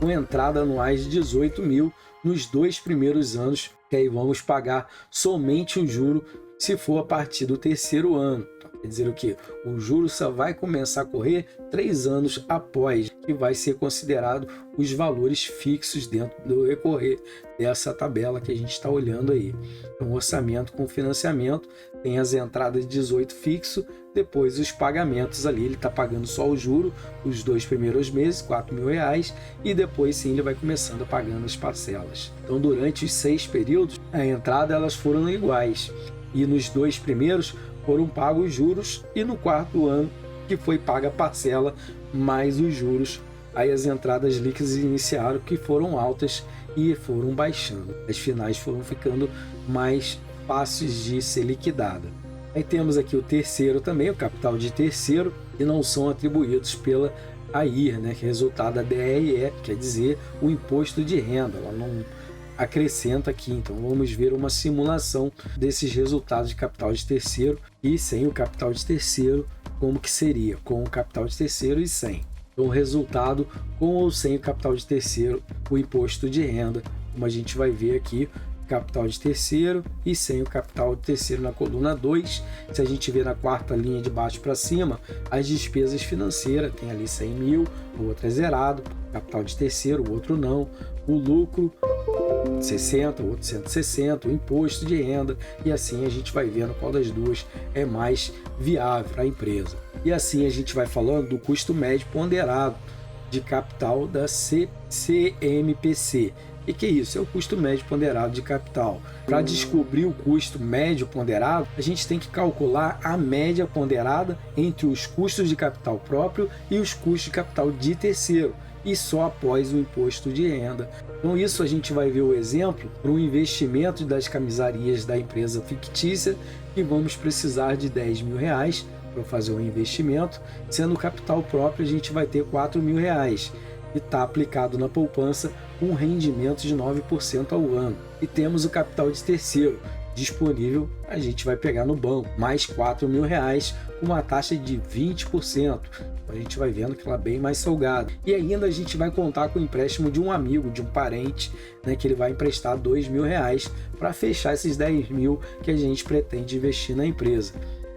com entrada anuais de 18 mil nos 2 primeiros anos, que aí vamos pagar somente o juro se for a partir do terceiro ano. Então, quer dizer o quê? O juro só vai começar a correr 3 anos após, que vai ser considerado os valores fixos dentro do recorrer dessa tabela que a gente está olhando aí. Um orçamento com financiamento, tem as entradas de 18 fixo, depois os pagamentos ali, ele está pagando só o juro, os 2 primeiros meses, R$4 mil, e depois sim ele vai começando a pagando as parcelas. Então durante os 6 períodos, a entrada elas foram iguais, e nos 2 primeiros foram pagos os juros, e no 4º ano que foi paga a parcela mais os juros, aí as entradas líquidas iniciaram que foram altas e foram baixando, as finais foram ficando mais fáceis de ser liquidada. Aí temos aqui o terceiro também, o capital de terceiro, que não são atribuídos pela AIR, né, que é resultado da DRE, quer dizer, o imposto de renda, ela não acrescenta aqui. Então vamos ver uma simulação desses resultados de capital de terceiro e sem o capital de terceiro, como que seria, com o capital de terceiro e sem. Então, o resultado, com ou sem o capital de terceiro, o imposto de renda, como a gente vai ver aqui, capital de terceiro e sem o capital de terceiro na coluna 2. Se a gente ver na quarta linha de baixo para cima, as despesas financeiras, tem ali 100 mil, o outro é zerado, capital de terceiro, o outro não, o lucro 60, o outro 160, o imposto de renda, e assim a gente vai vendo qual das duas é mais viável para a empresa. E assim a gente vai falando do custo médio ponderado de capital da CMPC. E que é isso? É o custo médio ponderado de capital. Para descobrir o custo médio ponderado, a gente tem que calcular a média ponderada entre os custos de capital próprio e os custos de capital de terceiro, e só após o imposto de renda. Então isso a gente vai ver o exemplo para o investimento das camisarias da empresa fictícia, que vamos precisar de 10 mil reais para fazer o investimento, sendo capital próprio a gente vai ter 4 mil reais. E está aplicado na poupança com rendimento de 9% ao ano. E temos o capital de terceiro disponível, a gente vai pegar no banco, mais 4 mil reais com uma taxa de 20%. A gente vai vendo que ela é bem mais salgada. E ainda a gente vai contar com o empréstimo de um amigo, de um parente, né, que ele vai emprestar 2 mil reais para fechar esses 10 mil que a gente pretende investir na empresa.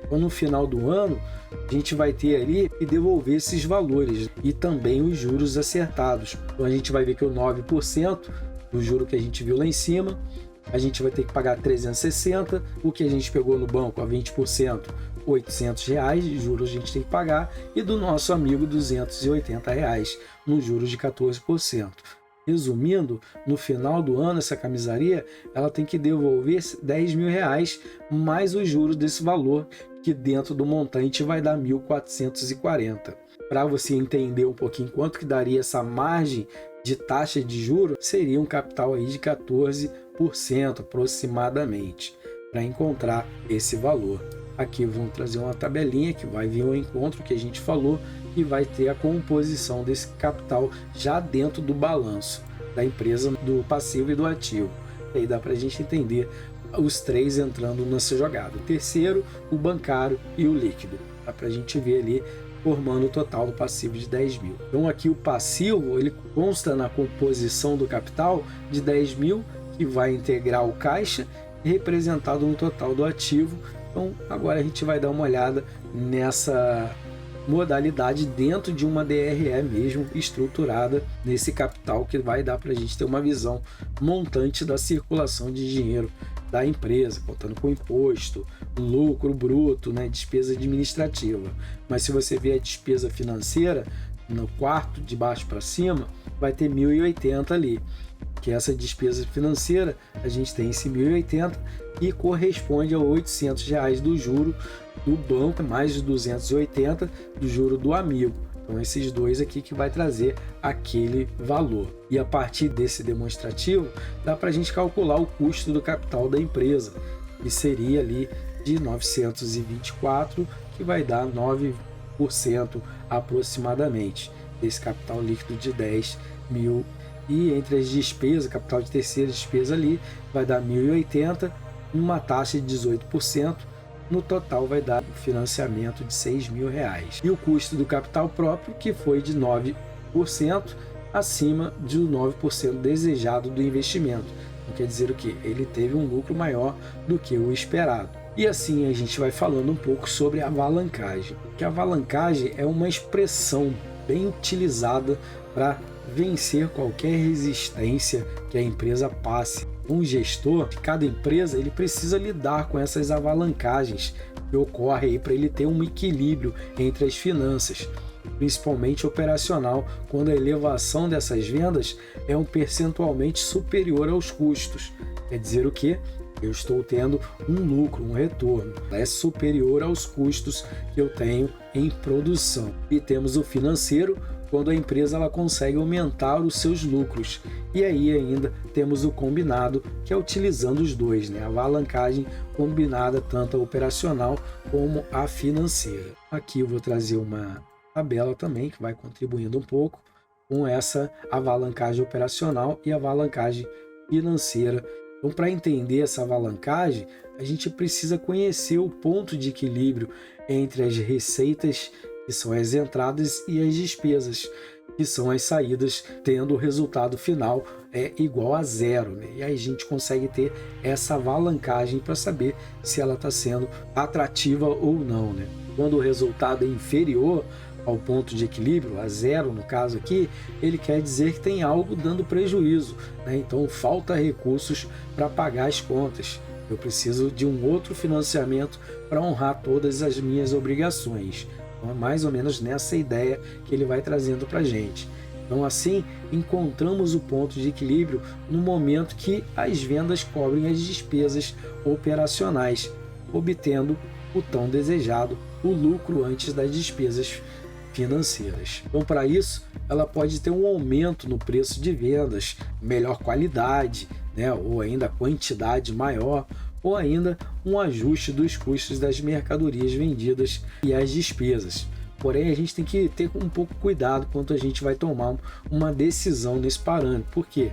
Então, no final do ano, a gente vai ter ali que devolver esses valores e também os juros acertados. Então, a gente vai ver que o 9% do juro que a gente viu lá em cima, a gente vai ter que pagar 360, o que a gente pegou no banco a 20%, 800 reais de juros a gente tem que pagar, e do nosso amigo 280 reais nos juros de 14%. Resumindo, no final do ano, essa camisaria ela tem que devolver 10 mil reais mais os juros desse valor, que dentro do montante vai dar 1.440. Para você entender um pouquinho quanto que daria essa margem de taxa de juros, seria um capital aí de 14% aproximadamente, para encontrar esse valor. Aqui vamos trazer uma tabelinha que vai vir ao encontro que a gente falou, e vai ter a composição desse capital já dentro do balanço da empresa, do passivo e do ativo. E aí dá para a gente entender os três entrando nessa jogada: o terceiro, o bancário e o líquido. Dá para a gente ver ali formando o total do passivo de 10 mil. Então aqui o passivo ele consta na composição do capital de 10 mil, que vai integrar o caixa, representado no total do ativo. Então agora a gente vai dar uma olhada nessa modalidade dentro de uma DRE mesmo, estruturada nesse capital, que vai dar para a gente ter uma visão montante da circulação de dinheiro da empresa, contando com imposto, lucro bruto, né, despesa administrativa. Mas se você ver a despesa financeira, no quarto de baixo para cima, vai ter 1.080 ali, que essa despesa financeira, a gente tem esse 1.080 e corresponde a 800 reais do juro do banco, mais de 280 do juro do amigo. Então esses dois aqui que vai trazer aquele valor. E a partir desse demonstrativo, dá para a gente calcular o custo do capital da empresa, que seria ali de 924, que vai dar 9% aproximadamente desse capital líquido de 10 mil. E entre as despesas, capital de terceira despesa ali, vai dar 1.080, uma taxa de 18%. No total vai dar um financiamento de 6 mil reais. E o custo do capital próprio, que foi de 9%, acima de 9% desejado do investimento. Então, quer dizer o quê? Ele teve um lucro maior do que o esperado. E assim a gente vai falando um pouco sobre a alavancagem. Que a alavancagem é uma expressão bem utilizada para vencer qualquer resistência que a empresa passe. Um gestor de cada empresa ele precisa lidar com essas alavancagens que ocorrem para ele ter um equilíbrio entre as finanças, principalmente operacional, quando a elevação dessas vendas é percentualmente superior aos custos. Quer dizer o quê? Eu estou tendo um lucro, um retorno, é superior aos custos que eu tenho em produção. E temos o financeiro, quando a empresa ela consegue aumentar os seus lucros. E aí ainda temos o combinado, que é utilizando os dois, né? A alavancagem combinada, tanto a operacional como a financeira. Aqui eu vou trazer uma tabela também, que vai contribuindo um pouco com essa alavancagem operacional e a alavancagem financeira. Então, para entender essa alavancagem, a gente precisa conhecer o ponto de equilíbrio entre as receitas que são as entradas, e as despesas, que são as saídas, tendo o resultado final igual a zero, né? E aí a gente consegue ter essa alavancagem para saber se ela está sendo atrativa ou não, né? Quando o resultado é inferior ao ponto de equilíbrio, a zero no caso aqui, ele quer dizer que tem algo dando prejuízo, né? Então falta recursos para pagar as contas. Eu preciso de um outro financiamento para honrar todas as minhas obrigações. Então é mais ou menos nessa ideia que ele vai trazendo para a gente. Então assim, encontramos o ponto de equilíbrio no momento que as vendas cobrem as despesas operacionais, obtendo o tão desejado, o lucro antes das despesas financeiras. Então, para isso, ela pode ter um aumento no preço de vendas, melhor qualidade, né, ou ainda quantidade maior, ou ainda um ajuste dos custos das mercadorias vendidas e as despesas. Porém, a gente tem que ter um pouco cuidado quando a gente vai tomar uma decisão nesse parâmetro. Por quê?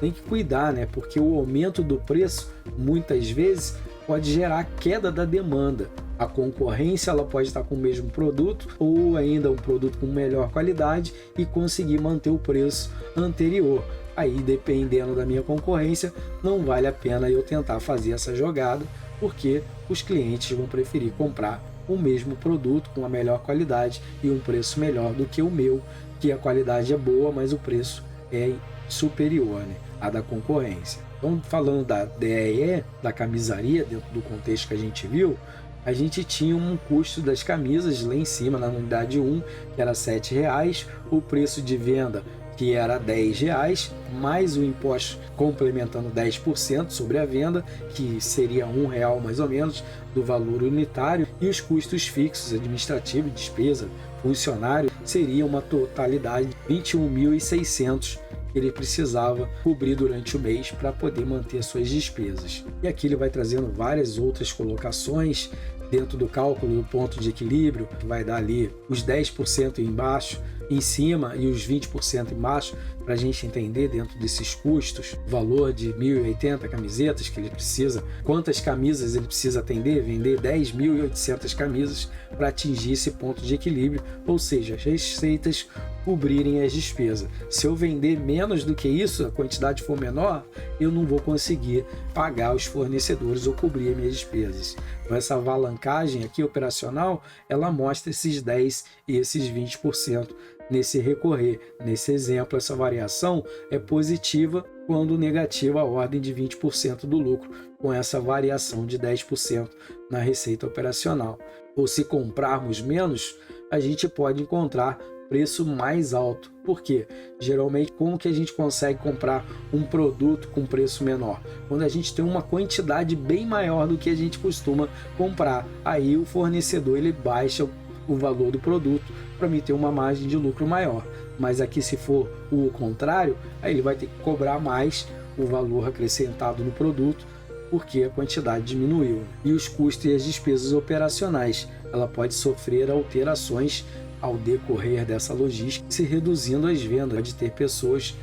Tem que cuidar, né? Porque o aumento do preço, muitas vezes, pode gerar queda da demanda. A concorrência ela pode estar com o mesmo produto ou ainda um produto com melhor qualidade e conseguir manter o preço anterior. Aí, dependendo da minha concorrência, não vale a pena eu tentar fazer essa jogada, porque os clientes vão preferir comprar o mesmo produto com a melhor qualidade e um preço melhor do que o meu, que a qualidade é boa, mas o preço é superior, né, à da concorrência. Então, falando da DEE, da camisaria, dentro do contexto que a gente viu, a gente tinha um custo das camisas lá em cima, na unidade 1, que era R$ 7,00, o preço de venda que era R$ 10,00, mais o imposto complementando 10% sobre a venda, que seria R$ 1,00 mais ou menos do valor unitário, e os custos fixos, administrativo, despesa, funcionário, seria uma totalidade de R$ 21.600 que ele precisava cobrir durante o mês para poder manter suas despesas. E aqui ele vai trazendo várias outras colocações dentro do cálculo do ponto de equilíbrio, que vai dar ali os 10% embaixo, em cima e os 20% embaixo, para a gente entender dentro desses custos, o valor de 1.080 camisetas que ele precisa, quantas camisas ele precisa atender, vender 10.800 camisas para atingir esse ponto de equilíbrio, ou seja, as receitas cobrirem as despesas. Se eu vender menos do que isso, a quantidade for menor, eu não vou conseguir pagar os fornecedores ou cobrir as minhas despesas. Então essa alavancagem aqui operacional, ela mostra esses 10% e esses 20% nesse recorrer. Nesse exemplo, essa variação é positiva quando negativa a ordem de 20% do lucro, com essa variação de 10% na receita operacional. Ou se comprarmos menos, a gente pode encontrar preço mais alto. Por quê? Geralmente, como que a gente consegue comprar um produto com preço menor? Quando a gente tem uma quantidade bem maior do que a gente costuma comprar. Aí o fornecedor ele baixa o valor do produto para me ter uma margem de lucro maior. Mas aqui, se for o contrário, aí ele vai ter que cobrar mais o valor acrescentado no produto, porque a quantidade diminuiu. E os custos e as despesas operacionais, ela pode sofrer alterações ao decorrer dessa logística, se reduzindo as vendas. Pode ter pessoas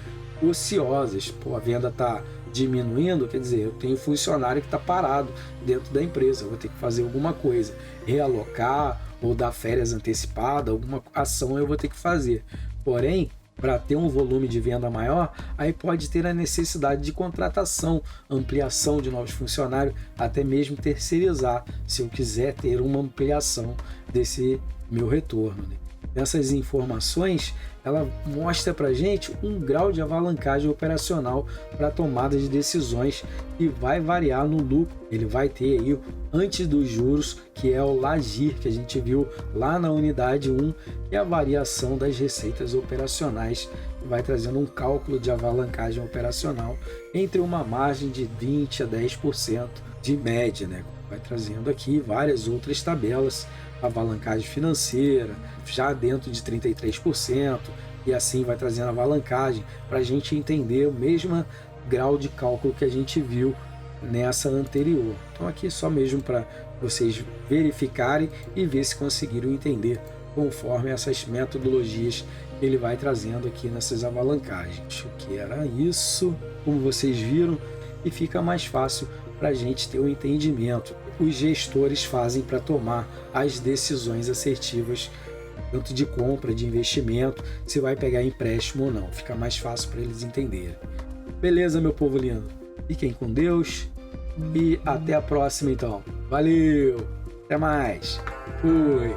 ociosas. A venda está diminuindo, quer dizer, eu tenho funcionário que está parado dentro da empresa, eu vou ter que fazer alguma coisa, realocar ou dar férias antecipadas, alguma ação eu vou ter que fazer. Porém, para ter um volume de venda maior, aí pode ter a necessidade de contratação, ampliação de novos funcionários, até mesmo terceirizar, se eu quiser ter uma ampliação desse meu retorno, né? Essas informações, ela mostra para a gente um grau de alavancagem operacional para tomada de decisões e vai variar no lucro. Ele vai ter aí, antes dos juros, que é o LAGIR, que a gente viu lá na unidade 1, e a variação das receitas operacionais, que vai trazendo um cálculo de alavancagem operacional entre uma margem de 20% a 10% de média, né? Vai trazendo aqui várias outras tabelas, alavancagem financeira, já dentro de 33%, e assim vai trazendo alavancagem para a gente entender o mesmo grau de cálculo que a gente viu nessa anterior. Então aqui só mesmo para vocês verificarem e ver se conseguiram entender conforme essas metodologias que ele vai trazendo aqui nessas alavancagens. Acho que era isso, como vocês viram, e fica mais fácil para a gente ter o entendimento. Os gestores fazem para tomar as decisões assertivas tanto de compra, de investimento, se vai pegar empréstimo ou não. Fica mais fácil para eles entenderem. Beleza, meu povo lindo? Fiquem com Deus e até a próxima, então. Valeu! Até mais! Fui!